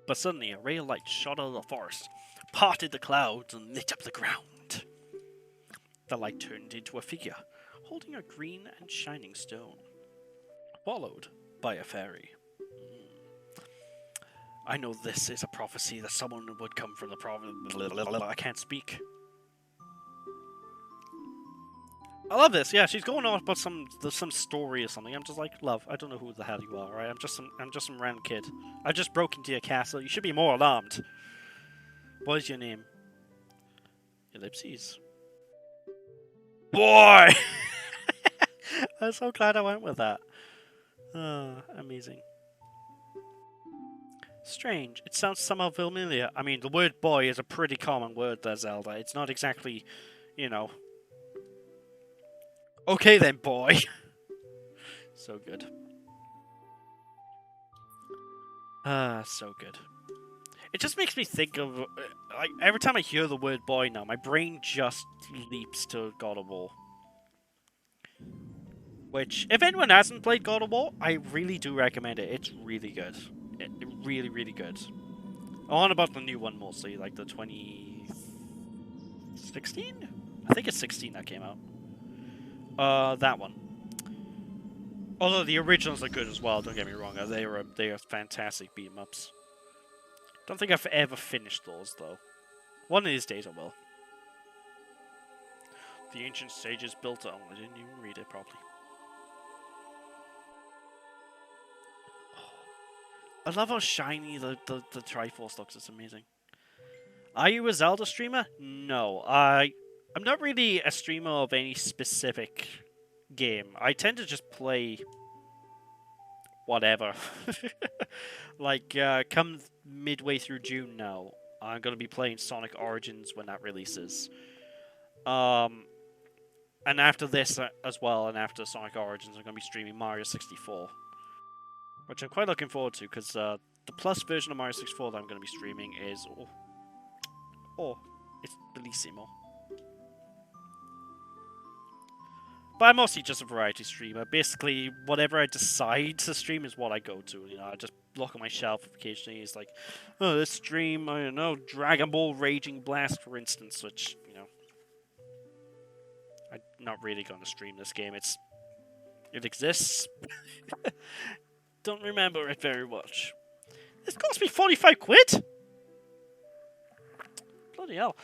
But suddenly, a ray of light shot out of the forest, parted the clouds, and lit up the ground. The light turned into a figure, holding a green and shining stone, followed by a fairy. I know this is a prophecy that someone would come from the province. I can't speak. I love this. Yeah, she's going on about some story or something. I'm just like, love. I don't know who the hell you are. Right? I'm just some random kid. I just broke into your castle. You should be more alarmed. What is your name? Ellipses. Boy. I'm so glad I went with that. Amazing. Strange. It sounds somehow familiar. I mean, the word boy is a pretty common word there, Zelda. It's not exactly, you know. Okay then, boy. So good. So good. It just makes me think of, like, every time I hear the word boy now, my brain just leaps to God of War. Which, if anyone hasn't played God of War, I really do recommend it. It's really good. Really, really good. On about the new one mostly, like the 2016? I think it's 16 that came out. That one. Although the originals are good as well, don't get me wrong. They are fantastic beat 'em ups. Don't think I've ever finished those though. One of these days I will. The ancient sages built it. Oh, I didn't even read it properly. I love how shiny the Triforce looks. It's amazing. Are you a Zelda streamer? No, I'm not really a streamer of any specific game. I tend to just play whatever. Like, come midway through June now, I'm going to be playing Sonic Origins when that releases. And after this as well, and after Sonic Origins, I'm going to be streaming Mario 64. Which I'm quite looking forward to, because the Plus version of Mario 64 that I'm going to be streaming is... it's bellissimo. But I'm mostly just a variety streamer. Basically, whatever I decide to stream is what I go to. You know, I just look at my shelf occasionally. It's like, oh, let's stream, I don't know, Dragon Ball Raging Blast, for instance, which, you know, I'm not really going to stream this game. It exists. Don't remember it very much. This cost me 45 quid? Bloody hell.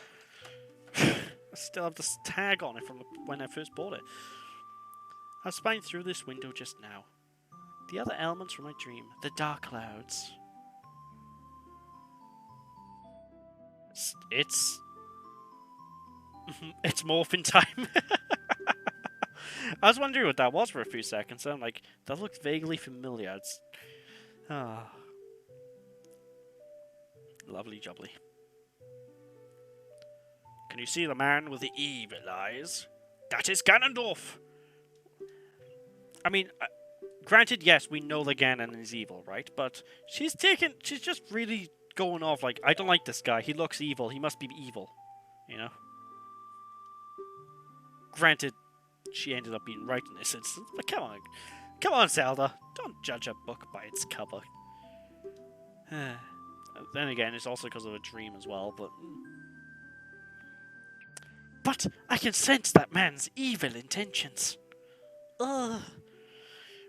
I still have this tag on it from when I first bought it. I was spying through this window just now. The other elements from my dream. The dark clouds. It's morphin' time. I was wondering what that was for a few seconds. I'm like, that looks vaguely familiar. It's... Lovely jubbly. Can you see the man with the evil eyes? That is Ganondorf! I mean, granted, yes, we know that Ganon is evil, right? But she's just really going off like, I don't like this guy. He looks evil. He must be evil. You know? Granted, she ended up being right in this instance, but come on. Come on, Zelda. Don't judge a book by its cover. Then again, it's also because of a dream as well, but... But I can sense that man's evil intentions. Ugh.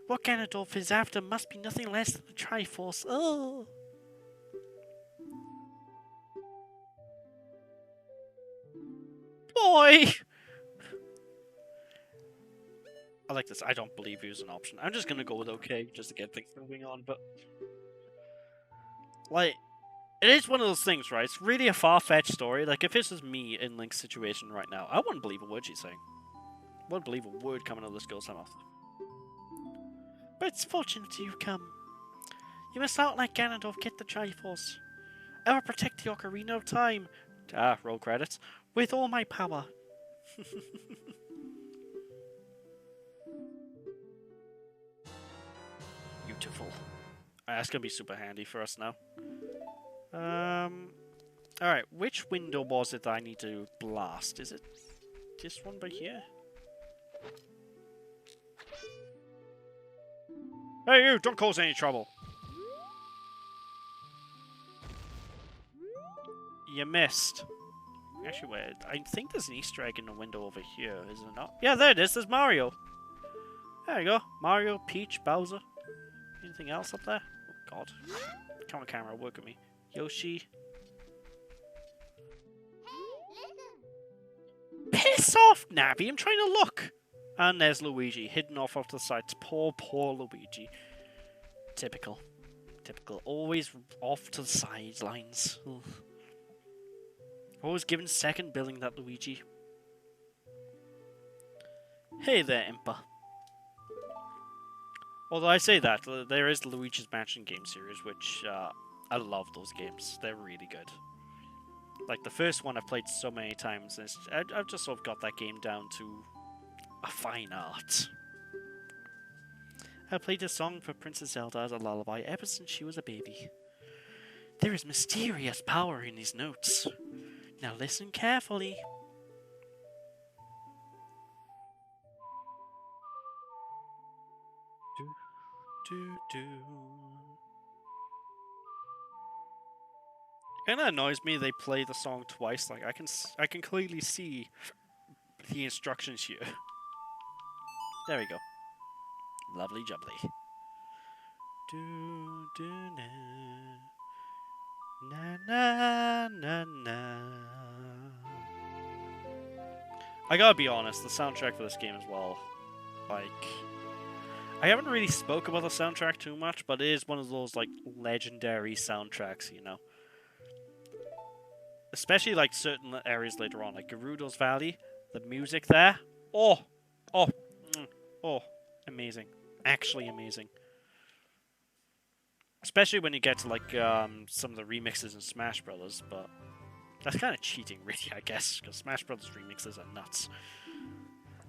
What Ganondorf is after must be nothing less than the Triforce. Ugh. boy! I like this. I don't believe use an option. I'm just gonna go with okay, just to get things moving on, but... Like, it is one of those things, right? It's really a far-fetched story. Like, if this was me in Link's situation right now, I wouldn't believe a word she's saying. I wouldn't believe a word coming out of this girl's mouth. But it's fortunate you've come. You must not like Ganondorf get the Triforce. I will protect the Ocarina of Time. Roll credits. With all my power. Beautiful. That's gonna be super handy for us now. Alright, which window was it that I need to blast? Is it this one by here? Hey you, don't cause any trouble. You missed. Actually, wait, I think there's an Easter egg in the window over here, is there not? Yeah, there it is, there's Mario. There you go. Mario, Peach, Bowser. Anything else up there? Oh god. Come on camera, work with me. Yoshi. Piss off, Navi, I'm trying to look! And there's Luigi, hidden off the sides. Poor, poor Luigi. Typical. Typical. Always off to the sidelines. Ugh. Always given second billing, that Luigi. Hey there, Impa. Although I say that, there is the Luigi's Mansion game series, which I love those games. They're really good. Like, the first one I've played so many times, and I've just sort of got that game down to a fine art. I played a song for Princess Zelda as a lullaby ever since she was a baby. There is mysterious power in these notes. Now listen carefully. Do. And it annoys me they play the song twice. Like I can clearly see the instructions here. There we go. Lovely jubbly. Na na na na. I gotta be honest, the soundtrack for this game as well. Like, I haven't really spoke about the soundtrack too much, but it is one of those like legendary soundtracks, you know. Especially like certain areas later on, like Gerudo's Valley, the music there. Oh, amazing. Actually amazing. Especially when you get to like some of the remixes in Smash Brothers, but that's kind of cheating, really, I guess, because Smash Brothers remixes are nuts.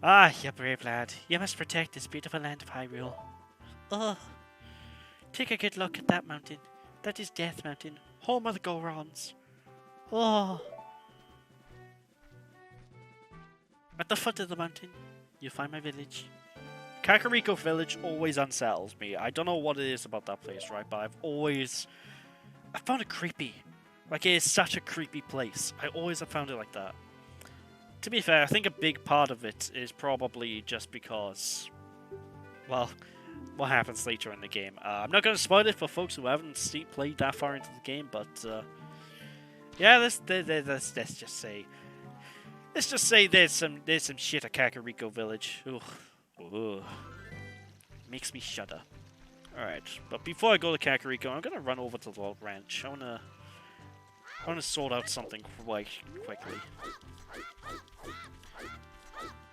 Ah, you brave lad. You must protect this beautiful land of Hyrule. Ugh. Take a good look at that mountain. That is Death Mountain, home of the Gorons. Oh. At the foot of the mountain, you'll find my village. Kakariko Village always unsettles me. I don't know what it is about that place, right? But I found it creepy. Like, it is such a creepy place. I always have found it like that. To be fair, I think a big part of it is probably just because, well, what happens later in the game. I'm not going to spoil it for folks who haven't played that far into the game, but yeah, let's just say there's some shit at Kakariko Village. Ugh. Makes me shudder. Alright, but before I go to Kakariko, I'm gonna run over to the Log Ranch. I wanna sort out something quite quickly.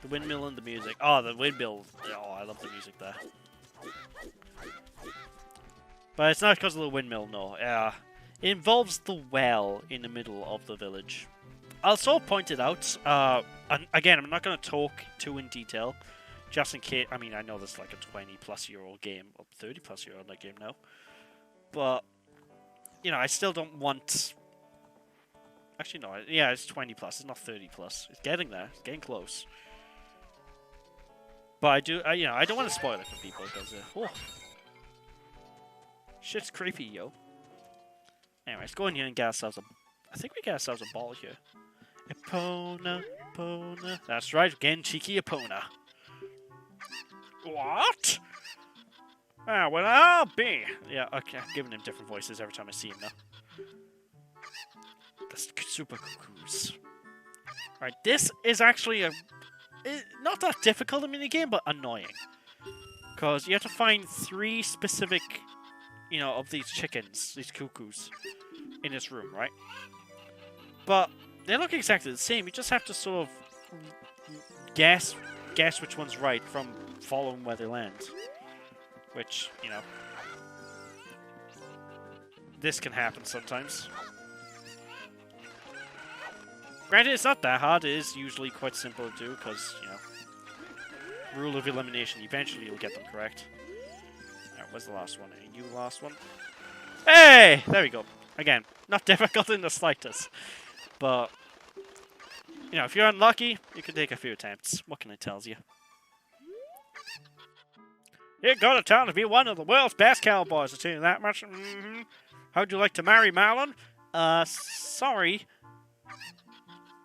The windmill and the music. Oh, the windmill. Oh, I love the music there. But it's not because of the windmill, no. It involves the well in the middle of the village. I'll sort of point it out. And again, I'm not going to talk too in detail. Just in case, I mean, I know this is like a 20-plus-year-old game, or 30-plus-year-old game now. But, you know, I still don't want... Actually, no, yeah, it's 20-plus, it's not 30-plus. It's getting there, it's getting close. But I do, you know, I don't want to spoil it for people, because, shit's creepy, yo. Anyway, let's go in here and get ourselves a... I think we get ourselves a ball here. Epona, Epona. That's right, again, cheeky Epona. What? Ah, well, I'll be. Yeah, okay, I'm giving him different voices every time I see him now. The super cuckoos. Right, this is actually not that difficult a minigame, but annoying. Because you have to find 3 specific, of these chickens, these cuckoos, in this room, right? But they look exactly the same. You just have to sort of guess which one's right from following where they land. Which, this can happen sometimes. Granted, it's not that hard. It is usually quite simple to do because, rule of elimination. Eventually, you'll get them correct. Alright, where's the last one? Are you the last one? Hey! There we go. Again, not difficult in the slightest. But, if you're unlucky, you can take a few attempts. What can I tell you? You're going to town to be one of the world's best cowboys, I'll tell you that much. How'd you like to marry Marlon? Sorry.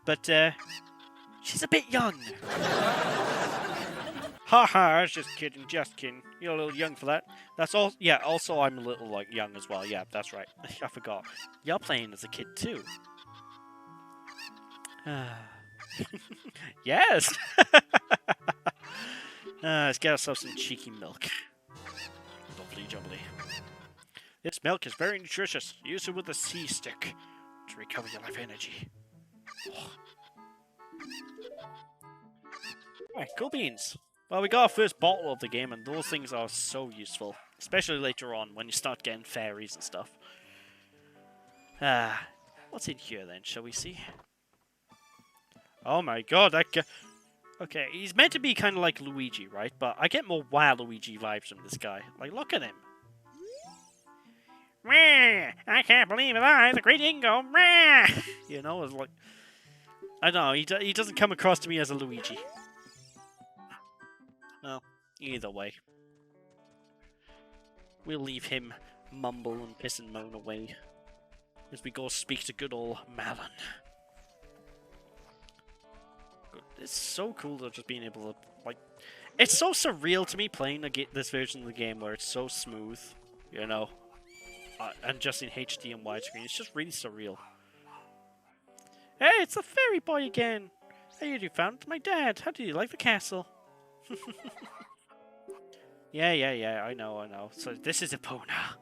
But, she's a bit young. Haha, I was just kidding, You're a little young for that. That's all. Yeah, also I'm a little, young as well. Yeah, that's right. I forgot. You're playing as a kid, too. Yes! Let's get ourselves some cheeky milk. Lovely jubbly. This milk is very nutritious. Use it with a sea stick to recover your life energy. Oh. Alright, cool beans. Well, we got our first bottle of the game, and those things are so useful. Especially later on, when you start getting fairies and stuff. What's in here then, shall we see? Oh my god, that guy... Okay, he's meant to be kind of like Luigi, right? But I get more Waluigi vibes from this guy. Like, look at him. I can't believe it, the great Ingo. It's like... I don't know, he doesn't come across to me as a Luigi. Well, either way. We'll leave him mumble and piss and moan away as we go speak to good old Malon. It's so cool though, just being able to, it's so surreal to me playing this version of the game where it's so smooth, and just in HD and widescreen. It's just really surreal. Hey, it's the fairy boy again! Hey, you found my dad. How did you like the castle? Yeah, I know. So this is Epona.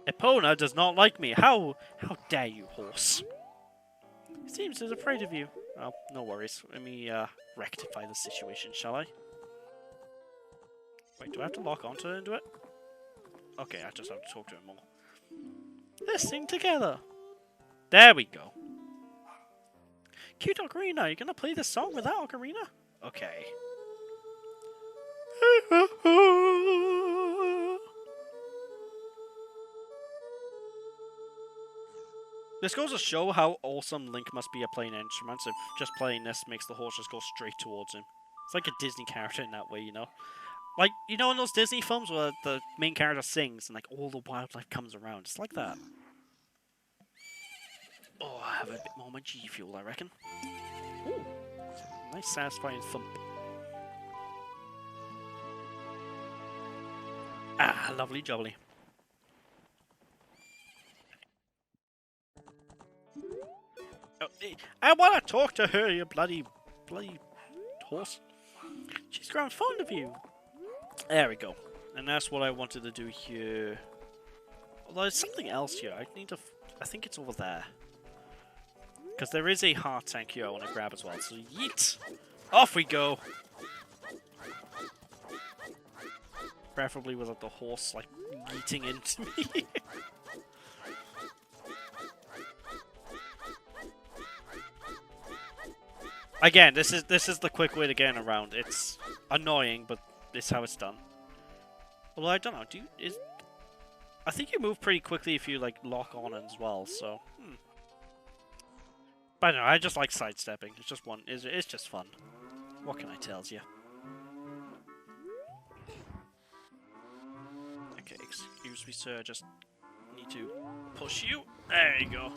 Epona does not like me. How dare you, horse? He seems he's afraid of you. Oh, no worries. Let me rectify the situation, shall I? Wait, do I have to lock onto it into it? Okay, I just have to talk to him more. Let's sing together. There we go. Cute Ocarina, you gonna play this song without Ocarina? Okay. This goes to show how awesome Link must be at playing instruments if just playing this makes the horse just go straight towards him. It's like a Disney character in that way, Like, in those Disney films where the main character sings and all the wildlife comes around? It's like that. Oh, I have a bit more of my G Fuel, I reckon. Ooh, nice satisfying thump. Ah, lovely jubbly. Oh, I want to talk to her, you bloody horse. She's grown fond of you. There we go. And that's what I wanted to do here. Although there's something else here. I think it's over there. Because there is a heart tank here I want to grab as well. So yeet! Off we go! Preferably without the horse, yeeting into me. Again, this is the quick way to get around. It's annoying, but this is how it's done. Although I don't know, I think you move pretty quickly if you lock on as well. So, But no, I just like sidestepping. It's just it's just fun. What can I tell you? Okay, excuse me, sir. I just need to push you. There you go.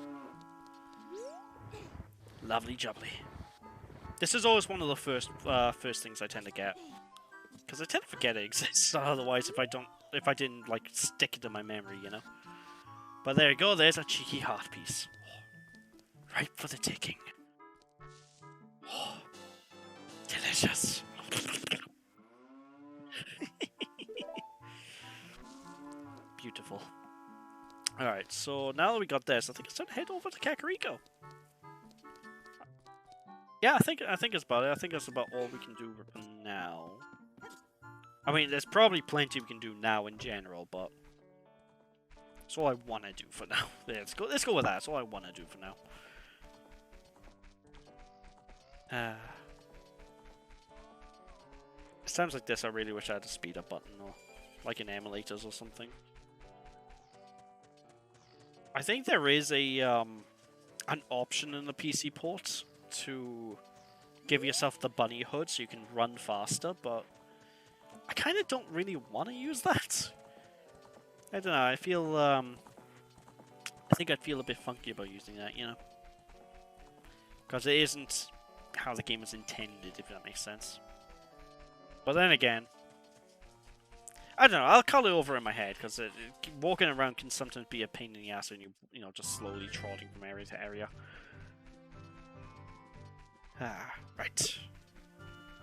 Lovely jubbly. This is always one of the first things I tend to get, because I tend to forget it exists. Otherwise, if I didn't stick it in my memory, But there you go. There's a cheeky heart piece. Ripe for the taking. Oh, delicious. Beautiful. Alright, so now that we got this, I think it's time to head over to Kakariko. Yeah, I think it's about it. I think that's about all we can do for now. I mean, there's probably plenty we can do now in general, but that's all I want to do for now. Yeah, let's go with that. That's all I want to do for now. It's times like this I really wish I had a speed up button or like in emulators or something. I think there is a an option in the PC port to give yourself the bunny hood so you can run faster, but I kind of don't really want to use that. I don't know, I feel I think I'd feel a bit funky about using that, you know, because it isn't how the game is intended, if that makes sense. But then again, I don't know, I'll call it over in my head, because walking around can sometimes be a pain in the ass when you know, just slowly trotting from area to area. Right.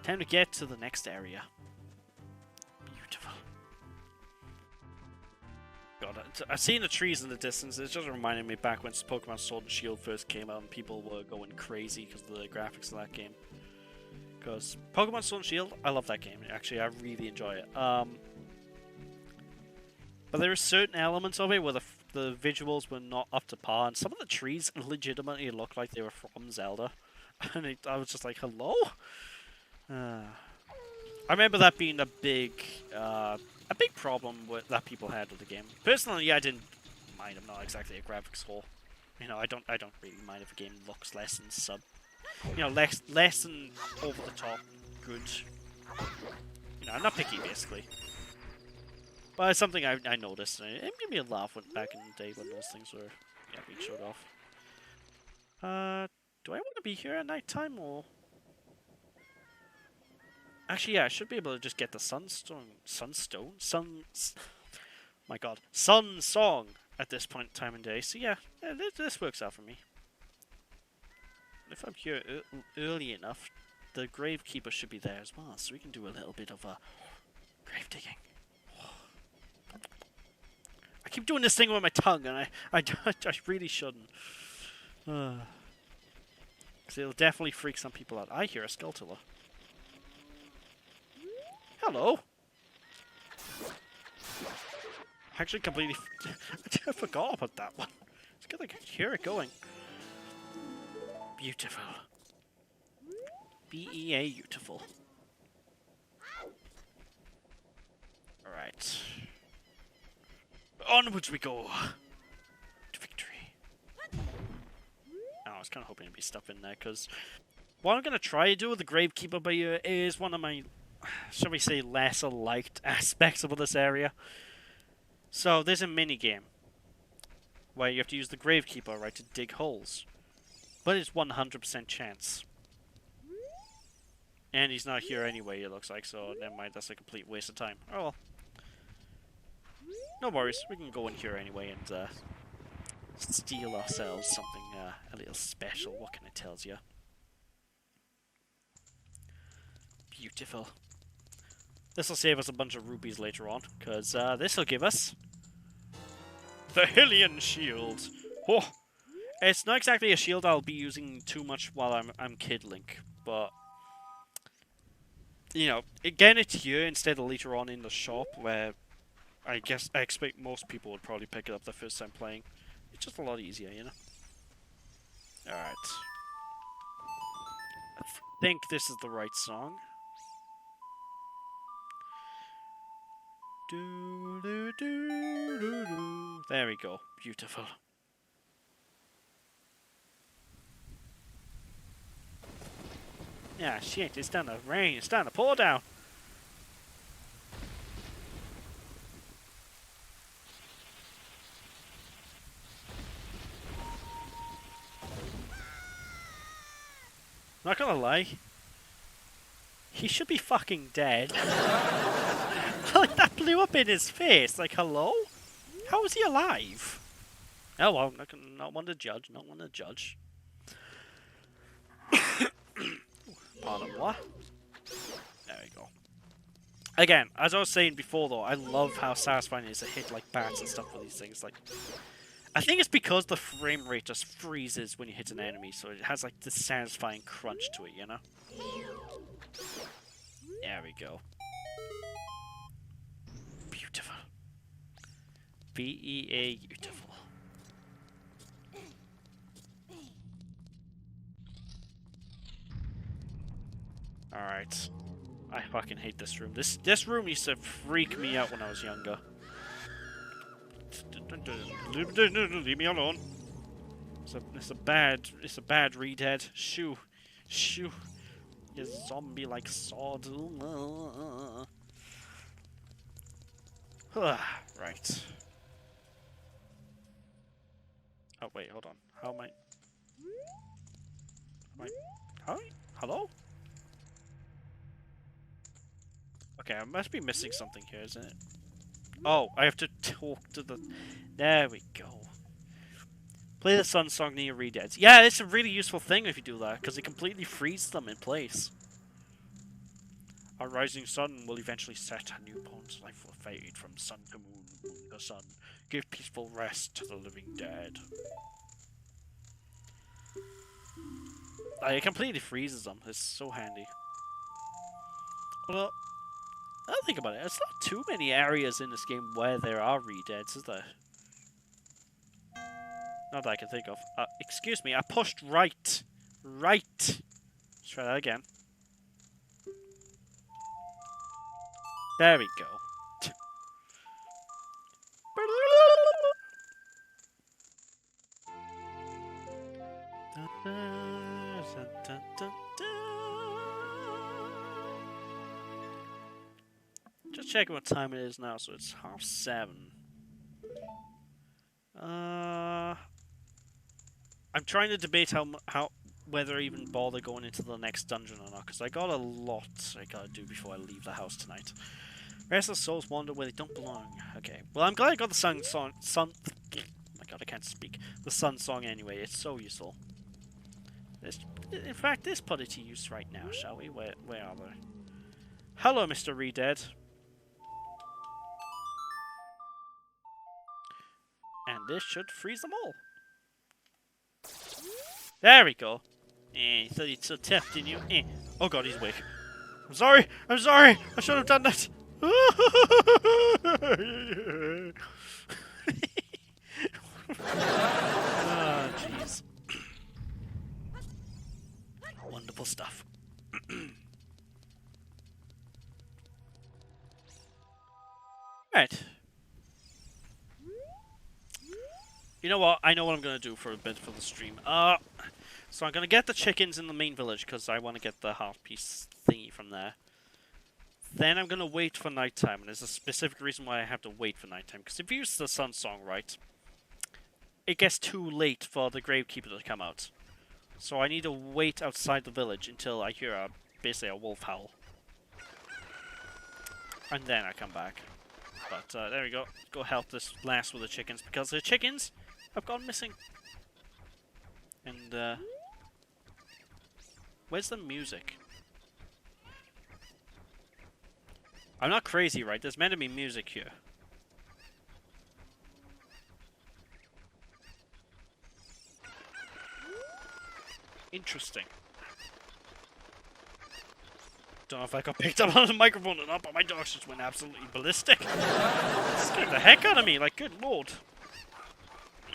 Time to get to the next area. Beautiful. God, I've seen the trees in the distance. It just reminded me back when Pokemon Sword and Shield first came out and people were going crazy because of the graphics of that game. Because Pokemon Sword and Shield, I love that game. Actually, I really enjoy it. But there are certain elements of it where the visuals were not up to par, and some of the trees legitimately looked like they were from Zelda. And I was just like, hello? I remember that being a big problem that people had with the game. Personally, I didn't mind. I'm not exactly a graphics whore. You know, I don't really mind if a game looks less than less than over the top good. You know, I'm not picky basically. But it's something I noticed. It gave me a laugh back in the day when those things were being showed off. Do I want to be here at night time or? Actually, yeah, I should be able to just get the Sun Song at this point in time and day. So yeah, this works out for me. If I'm here early enough, the Gravekeeper should be there as well, so we can do a little bit of grave digging. I keep doing this thing with my tongue, and I really shouldn't. Because it'll definitely freak some people out. I hear a Skulltula. Hello. Actually, completely. I forgot about that one. It's good I can hear it going. Beautiful. B-E-A, beautiful. Alright. Onwards we go. To victory. Oh, I was kind of hoping to be stuff in there, because what I'm going to try to do with the Gravekeeper Bayou is one of my, shall we say, lesser liked aspects of this area. So, there's a mini-game where you have to use the Gravekeeper, right, to dig holes. But it's 100% chance. And he's not here anyway, it looks like, so never mind, that's a complete waste of time. Oh well. No worries, we can go in here anyway and steal ourselves something a little special. What can I tell you? Beautiful. This will save us a bunch of rupees later on, because this will give us the Hillian Shield. Oh, it's not exactly a shield I'll be using too much while I'm Kid Link, but you know, again, it's here instead of later on in the shop, where I guess I expect most people would probably pick it up the first time playing. It's just a lot easier, you know. Alright. I think this is the right song. Do, do, do, do, do. There we go. Beautiful. Yeah, shit, it's starting to rain. It's starting to pour down. Not gonna lie. He should be fucking dead. Like, that blew up in his face. Like, hello? How is he alive? Oh well, not one to judge. Not one to judge. Pardon, what? There we go. Again, as I was saying before though, I love how satisfying it is to hit like bats and stuff with these things. Like, I think it's because the frame rate just freezes when you hit an enemy, so it has like this satisfying crunch to it, you know? There we go. Beautiful. B-E-A, beautiful. Alright. I fucking hate this room. This room used to freak me out when I was younger. Leave me alone. It's a bad redhead. Shoo. Shoo. You zombie like sword. Right. Oh wait, hold on. How am I? Hi? Hello? Okay, I must be missing something here, isn't it? Oh, I have to talk to the... There we go. Play the sun song near redeads. Yeah, it's a really useful thing if you do that, because it completely freezes them in place. Our rising sun will eventually set a new opponent's life will fade from sun to moon, moon to sun. Give peaceful rest to the living dead. Like, it completely freezes them. It's so handy. Well, I don't think about it. It's not too many areas in this game where there are redeads, is there? Not that I can think of. Excuse me, I pushed right. Right. Let's try that again. There we go. Just checking what time it is now, so it's 7:30. I'm trying to debate whether I even bother going into the next dungeon or not, because I got a lot I gotta do before I leave the house tonight. Restless souls wander where they don't belong. Okay, well I'm glad I got the sun. Oh my god, I can't speak. The sun song anyway. It's so useful. In fact, let's put it to use right now, shall we? Where are they? Hello, Mr. Redead. And this should freeze them all. There we go. You thought you'd so tough, didn't you? Oh god, he's awake. I'm sorry! I'm sorry! I should have done that! Ah, jeez. Wonderful stuff. Right. You know what? I know what I'm gonna do for a bit for the stream. So I'm gonna get the chickens in the main village because I want to get the half piece thingy from there. Then I'm gonna wait for nighttime, and there's a specific reason why I have to wait for nighttime. Because if you use the sun song right, it gets too late for the gravekeeper to come out. So I need to wait outside the village until I hear basically a wolf howl, and then I come back. But there we go. Go help this lass with the chickens because the chickens have gone missing. And where's the music? I'm not crazy, right? There's meant to be music here. Interesting. Don't know if I got picked up on the microphone or not, but my dogs just went absolutely ballistic. Scared the heck out of me, like, good lord.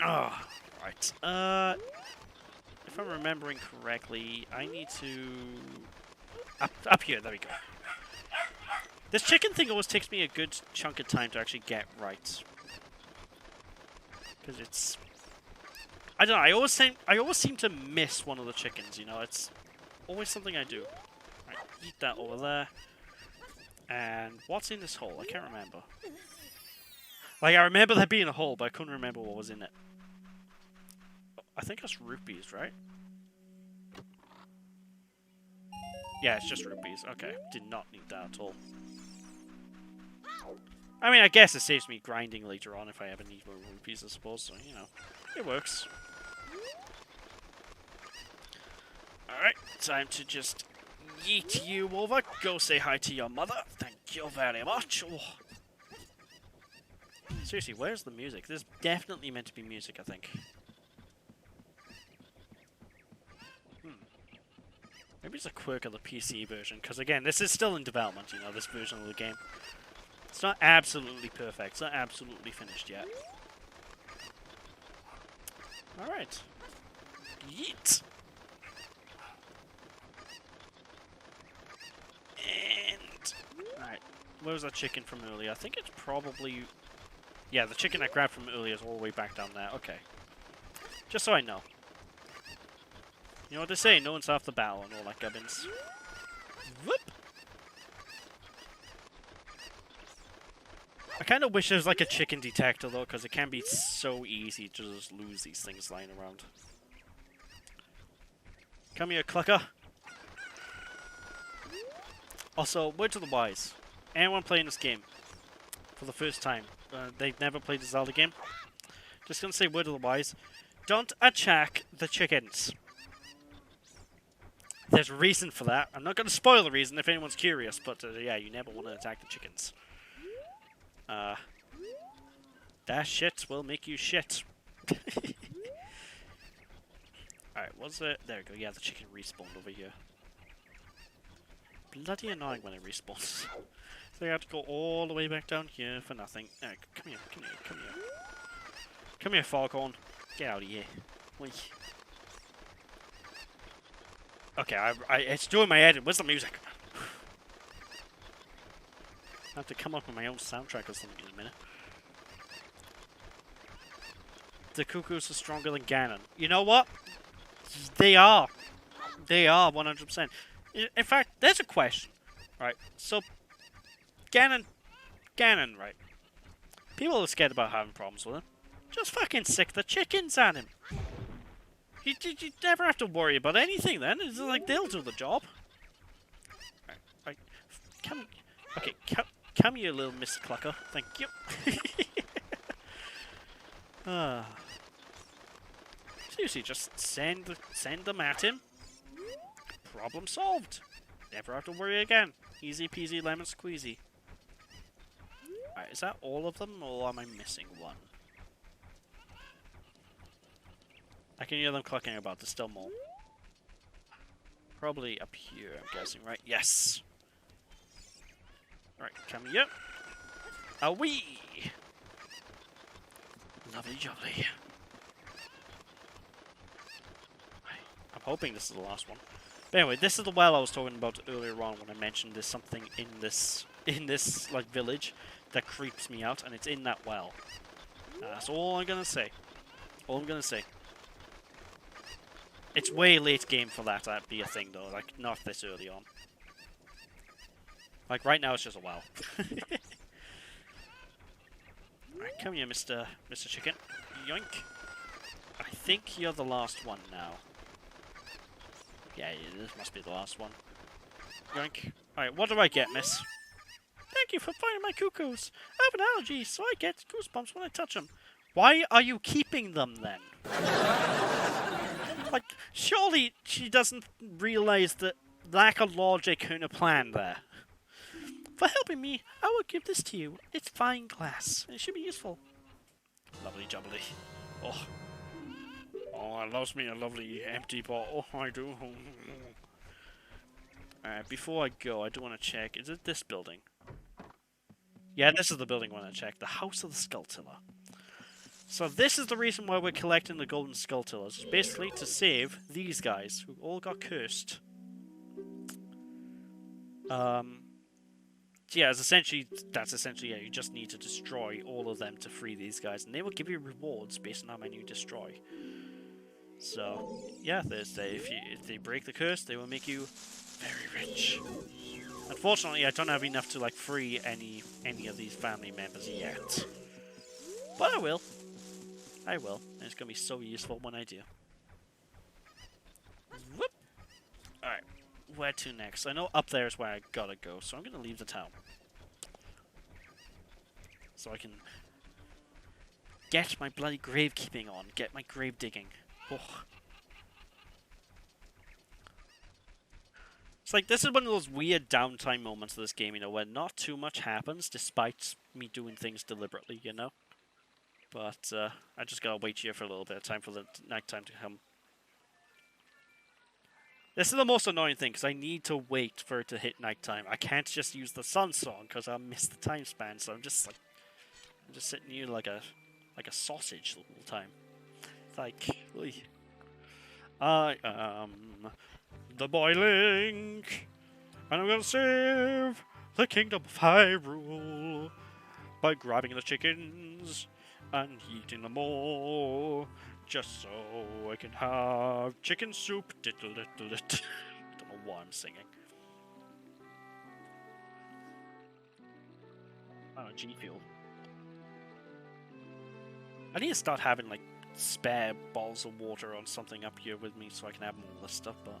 Oh, right. If I'm remembering correctly, I need to... Up here, there we go. This chicken thing always takes me a good chunk of time to actually get right. Because it's... I don't know, I always seem to miss one of the chickens, you know, it's always something I do. Right, eat that over there. And what's in this hole? I can't remember. Like, I remember there being a hole, but I couldn't remember what was in it. I think that's rupees, right? Yeah, it's just rupees. Okay, did not need that at all. I mean, I guess it saves me grinding later on if I ever need more rupees, I suppose, so, you know, it works. Alright, time to just Yeet you over. Go say hi to your mother. Thank you very much. Oh. Seriously, where's the music? There's definitely meant to be music, I think. Maybe it's a quirk of the PC version, because again, this is still in development, you know, this version of the game. It's not absolutely perfect. It's not absolutely finished yet. Alright. Yeet! And... Alright. Where was that chicken from earlier? I think it's probably... Yeah, the chicken I grabbed from earlier is all the way back down there. Okay. Just so I know. You know what they say, no one's half the battle and all that gubbins. Whoop! I kind of wish there was like a chicken detector though, because it can be so easy to just lose these things lying around. Come here, clucker. Also, word to the wise. Anyone playing this game for the first time, they've never played a Zelda game, just gonna say word to the wise. Don't attack the chickens. There's a reason for that. I'm not going to spoil the reason if anyone's curious, but yeah, you never want to attack the chickens. That shit will make you shit. Alright, what's it? There we go. Yeah, the chicken respawned over here. Bloody annoying when it respawns. So I have to go all the way back down here for nothing. Alright, come here, come here, come here. Come here, Foghorn. Get out of here. Wait. Okay, it's doing my head. Where's the music? I have to come up with my own soundtrack or something in a minute. The cuckoos are stronger than Ganon. You know what? They are. They are, 100%. In fact, there's a question. Right, so... Ganon, right? People are scared about having problems with him. Just fucking sick the chickens at him. You never have to worry about anything then. It's like they'll do the job. Right, come, okay, come here, little Miss Clucker. Thank you. Seriously, just send them at him. Problem solved. Never have to worry again. Easy peasy lemon squeezy. Alright, is that all of them, or am I missing one? I can hear them clucking about. There's still more. Probably up here, I'm guessing, right? Yes! Alright, come here. Awee! Lovely jubbly. I'm hoping this is the last one. But anyway, this is the well I was talking about earlier on when I mentioned there's something in this like village that creeps me out, and it's in that well. That's all I'm gonna say. All I'm gonna say. It's way late game for that to be a thing though, like not this early on. Like right now it's just a well. Alright, come here, Mr. Chicken. Yoink. I think you're the last one now. Yeah, this must be the last one. Yoink. Alright, what do I get, miss? Thank you for finding my cuckoos. I have an allergy, so I get goosebumps when I touch them. Why are you keeping them then? Like, surely she doesn't realize the lack of logic in her plan there. For helping me, I will give this to you. It's fine glass. It should be useful. Lovely jubbly. Oh. Oh, I loves me a lovely empty bottle. I do. Alright, before I go, I do want to check. Is it this building? Yeah, this is the building I want to check. The House of the Skulltiller. So this is the reason why we're collecting the golden Skulltillers. It's basically to save these guys who all got cursed. Yeah, that's essentially yeah, you just need to destroy all of them to free these guys, and they will give you rewards based on how many you destroy. So yeah, if they break the curse, they will make you very rich. Unfortunately, I don't have enough to like free any of these family members yet, but I will. I will, and it's gonna be so useful when I do. Whoop. All right. Where to next? I know up there is where I gotta go, so I'm gonna leave the town. So I can get my bloody gravekeeping on, get my grave digging. Oh. like this is one of those weird downtime moments of this game, you know, where not too much happens despite me doing things deliberately, you know. But I just gotta wait here for a little bit of time for the nighttime to come. This is the most annoying thing because I need to wait for it to hit nighttime. I can't just use the sun song because I'll miss the time span. So I'm just sitting here like a sausage the whole time. It's like, oy. I am the boy Link, and I'm gonna save the kingdom of Hyrule by grabbing the chickens and eating them all, just so I can have chicken soup. Diddle diddle diddle. I don't know why I'm singing. Oh, G Fuel. I need to start having like spare bottles of water on something up here with me so I can have all this stuff, but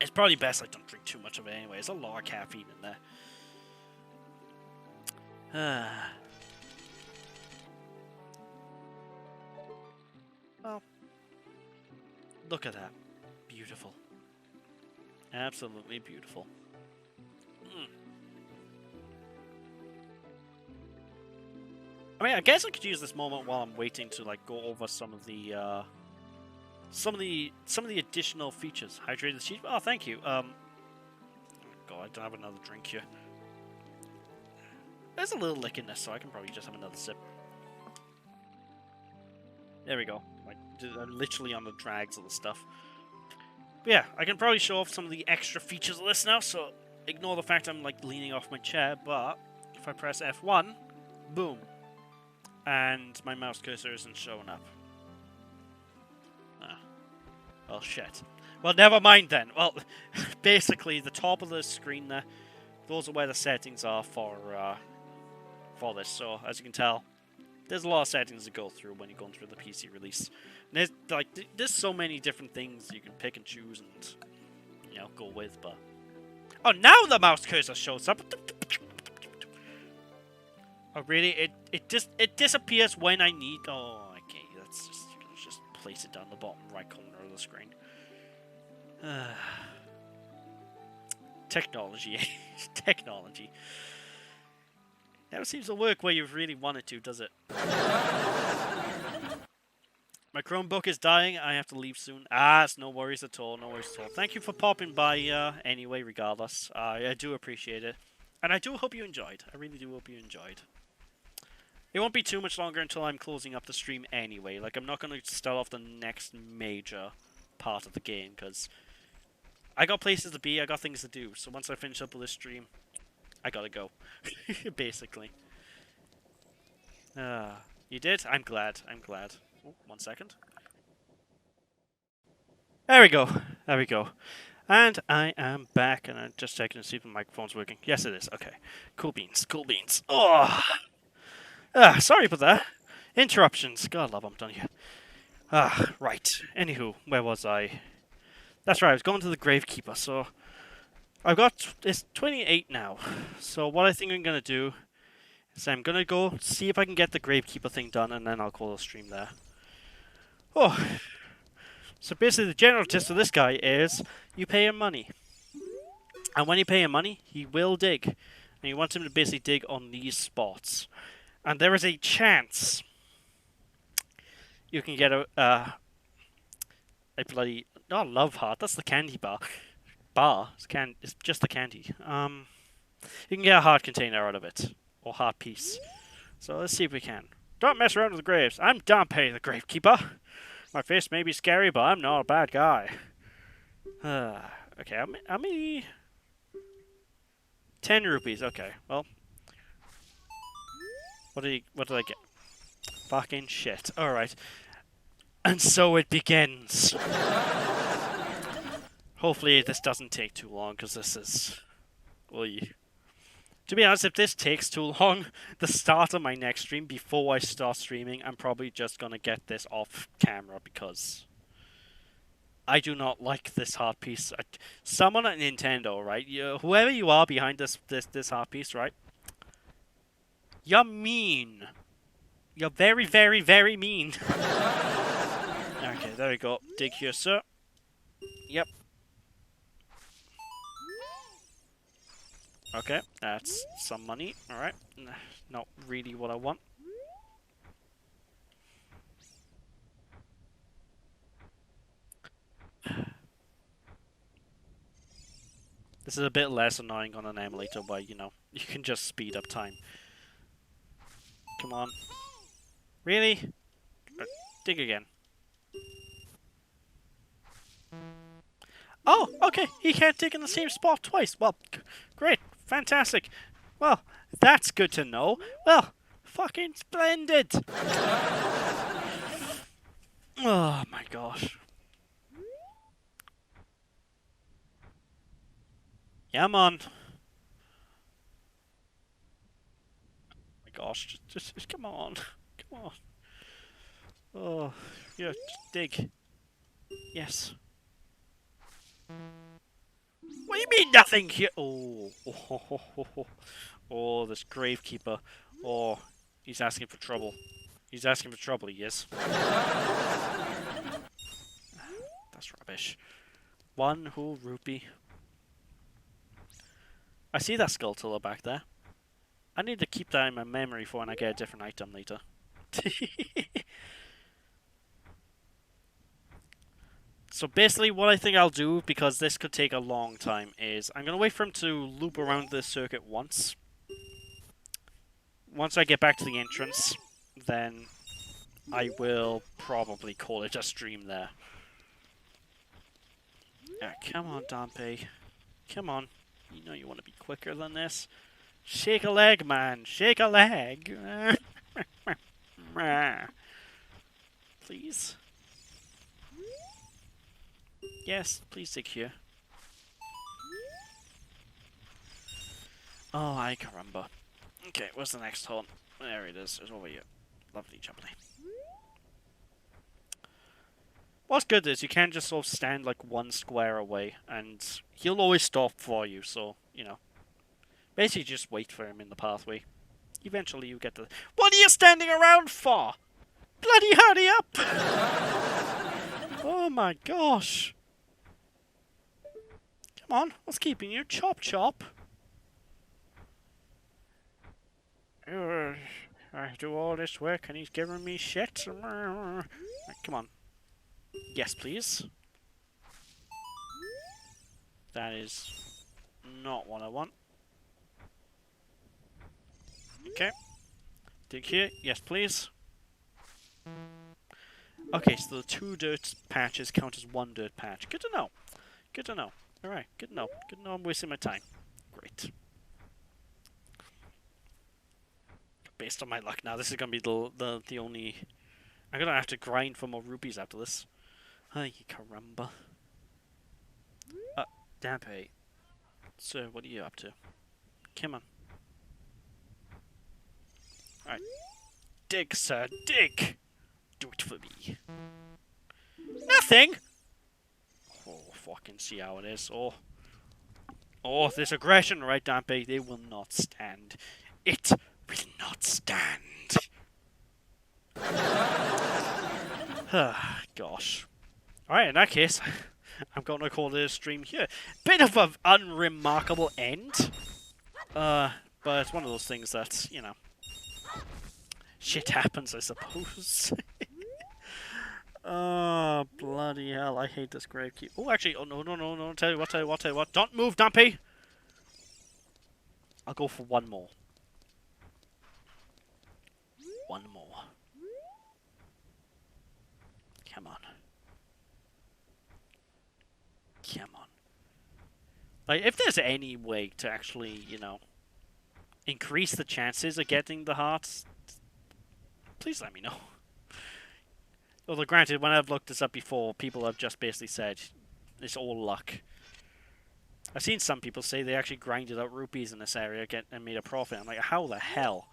it's probably best I don't drink too much of it anyway. There's a lot of caffeine in there. Well, look at that. Beautiful. Absolutely beautiful. I mean, I guess I could use this moment while I'm waiting to like go over some of the additional features. Hydrated sheet. Oh, thank you. Oh God, I don't have another drink here. There's a little lick in this, so I can probably just have another sip. There we go. I'm literally on the drags of the stuff. But yeah, I can probably show off some of the extra features of this now, so ignore the fact I'm like leaning off my chair, but if I press F1, boom. And my mouse cursor isn't showing up. Ah. Well, shit. Well, never mind then. Well, basically, the top of the screen there, those are where the settings are for this. So, as you can tell, there's a lot of settings to go through when you're going through the PC release. And there's so many different things you can pick and choose and, you know, go with, but... Oh, now the mouse cursor shows up! Oh, really? It disappears when I need... Oh, okay, let's just place it down the bottom right corner of the screen. Technology. Technology. Never seems to work where you really want it to, does it? My Chromebook is dying. I have to leave soon. It's no worries at all. No worries at all. Thank you for popping by anyway, regardless. I do appreciate it. And I do hope you enjoyed. I really do hope you enjoyed. It won't be too much longer until I'm closing up the stream anyway. Like, I'm not going to start off the next major part of the game, because I got places to be, I got things to do. So once I finish up with this stream, I gotta go. Basically. You did? I'm glad. I'm glad. Oh, 1 second. There we go. There we go. And I am back, and I'm just checking to see if the microphone's working. Yes, it is. Okay. Cool beans. Cool beans. Oh! Sorry about that. Interruptions. God love, I'm done here. Right. Anywho, where was I? That's right, I was going to the Gravekeeper, so... it's 28 now. So what I think I'm going to do is I'm going to go see if I can get the Gravekeeper thing done, and then I'll call the stream there. Oh. So basically the general gist of this guy is, you pay him money. And when you pay him money, he will dig. And you want him to basically dig on these spots. And there is a chance you can get a bloody... not love heart, that's the candy bar. It's just the candy. You can get a heart container out of it. Or heart piece. So let's see if we can. Don't mess around with the graves. I'm Dante, the Gravekeeper. My face may be scary, but I'm not a bad guy. Okay, how many... 10 rupees, okay, well... What did I get? Fucking shit. Alright. And so it begins. Hopefully this doesn't take too long, because this is... Oy. To be honest, if this takes too long, the start of my next stream, before I start streaming, I'm probably just going to get this off camera, because... I do not like this heart piece. Someone at Nintendo, right? Whoever you are behind this heart piece, right? You're mean. You're very, very, very mean. Okay, there we go. Dig here, sir. Yep. Okay, that's some money. Alright. Not really what I want. This is a bit less annoying on an emulator where, you know, you can just speed up time. Come on. Really? Dig again. Oh, okay. He can't dig in the same spot twice. Well, great. Fantastic. Well, that's good to know. Well, fucking splendid. Oh my gosh. Yeah, man. Oh my gosh. Just come on. Come on. Oh, yeah, just dig. Yes. What do you mean nothing here? Oh, oh, this gravekeeper. Oh, he's asking for trouble. He's asking for trouble, he is. That's rubbish. One whole rupee. I see that Skulltula back there. I need to keep that in my memory for when I get a different item later. So basically what I think I'll do, because this could take a long time, is I'm going to wait for him to loop around this circuit once. Once I get back to the entrance, then I will probably call it a stream there. Ah, come on, Dompe. Come on. You know you want to be quicker than this. Shake a leg, man. Shake a leg. Please. Yes, please dig here. Oh, I caramba. Okay, where's the next haunt? There it is. It's over here. Lovely jubbly. What's good is you can just sort of stand like one square away, and he'll always stop for you, so, you know. Basically just wait for him in the pathway. Eventually you get the... What are you standing around for? Bloody hurry up! Oh my gosh. Come on, what's keeping you? Chop chop. I do all this work and he's giving me shit. Right, come on. Yes, please. That is not what I want. Okay. Dig here. Yes, please. Okay, so the 2 dirt patches count as 1 dirt patch. Good to know. Good to know. Alright, good to know. Good to know I'm wasting my time. Great. Based on my luck now, this is going to be the only... I'm going to have to grind for more rupees after this. Ay, caramba. Dampe. Sir, what are you up to? Come on. Alright. Dig, sir, dig! Do it for me. Nothing! Oh, fucking see how it is. Oh. Oh, this aggression, right, Dampe? They will not stand. It will not stand. Gosh. Alright, in that case, I'm going to call this stream here. Bit of an unremarkable end. But it's one of those things that, you know, shit happens, I suppose. Oh, bloody hell, I hate this gravekeeper. Oh, actually, oh, no, tell you what. Don't move, Dumpy! I'll go for one more. One more. Come on. Come on. Like, if there's any way to actually, you know, increase the chances of getting the hearts, please let me know. Although, granted, when I've looked this up before, people have just basically said it's all luck. I've seen some people say they actually grinded out rupees in this area and made a profit. I'm like, how the hell?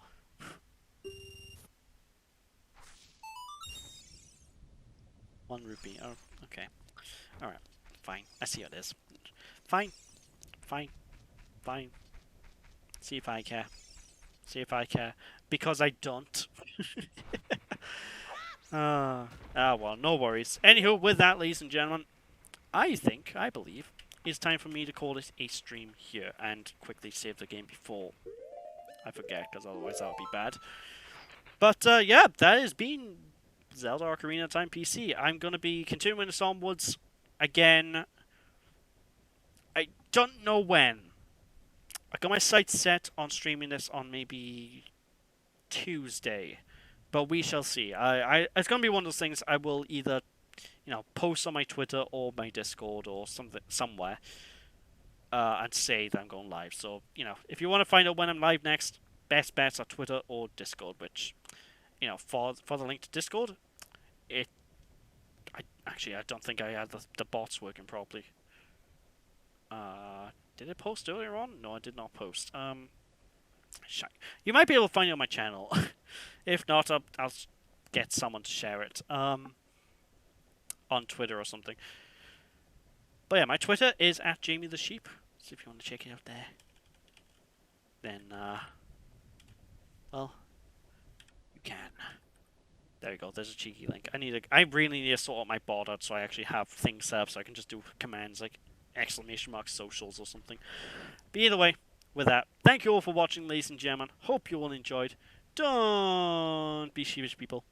One rupee. Oh, okay. Alright. Fine. I see how it is. Fine. Fine. Fine. See if I care. See if I care. Because I don't. Well, no worries. Anywho, with that, ladies and gentlemen, I believe, it's time for me to call it a stream here and quickly save the game before I forget, because otherwise that would be bad. But yeah, that has been Zelda Ocarina Time PC. I'm going to be continuing this onwards again. I don't know when. I got my sights set on streaming this on maybe Tuesday, but we shall see. It's going to be one of those things I will either, post on my Twitter or my Discord or something somewhere, and say that I'm going live. So, if you want to find out when I'm live next, best bets are Twitter or Discord, which, for the link to Discord, I don't think I had the bots working properly. Did I post earlier on? No, I did not post. You might be able to find it on my channel. If not, I'll get someone to share it on Twitter or something. But yeah, my Twitter is @JamieTheSheep. So if you want to check it out there, then well, you can. There you go. There's a cheeky link. I really need to sort out my board out so I actually have things set up so I can just do commands like !socials or something. But either way, with that, thank you all for watching, ladies and gentlemen. Hope you all enjoyed. Don't be sheepish, people.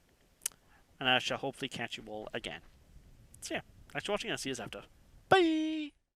And I shall hopefully catch you all again. So yeah, thanks for watching and see you after. Bye!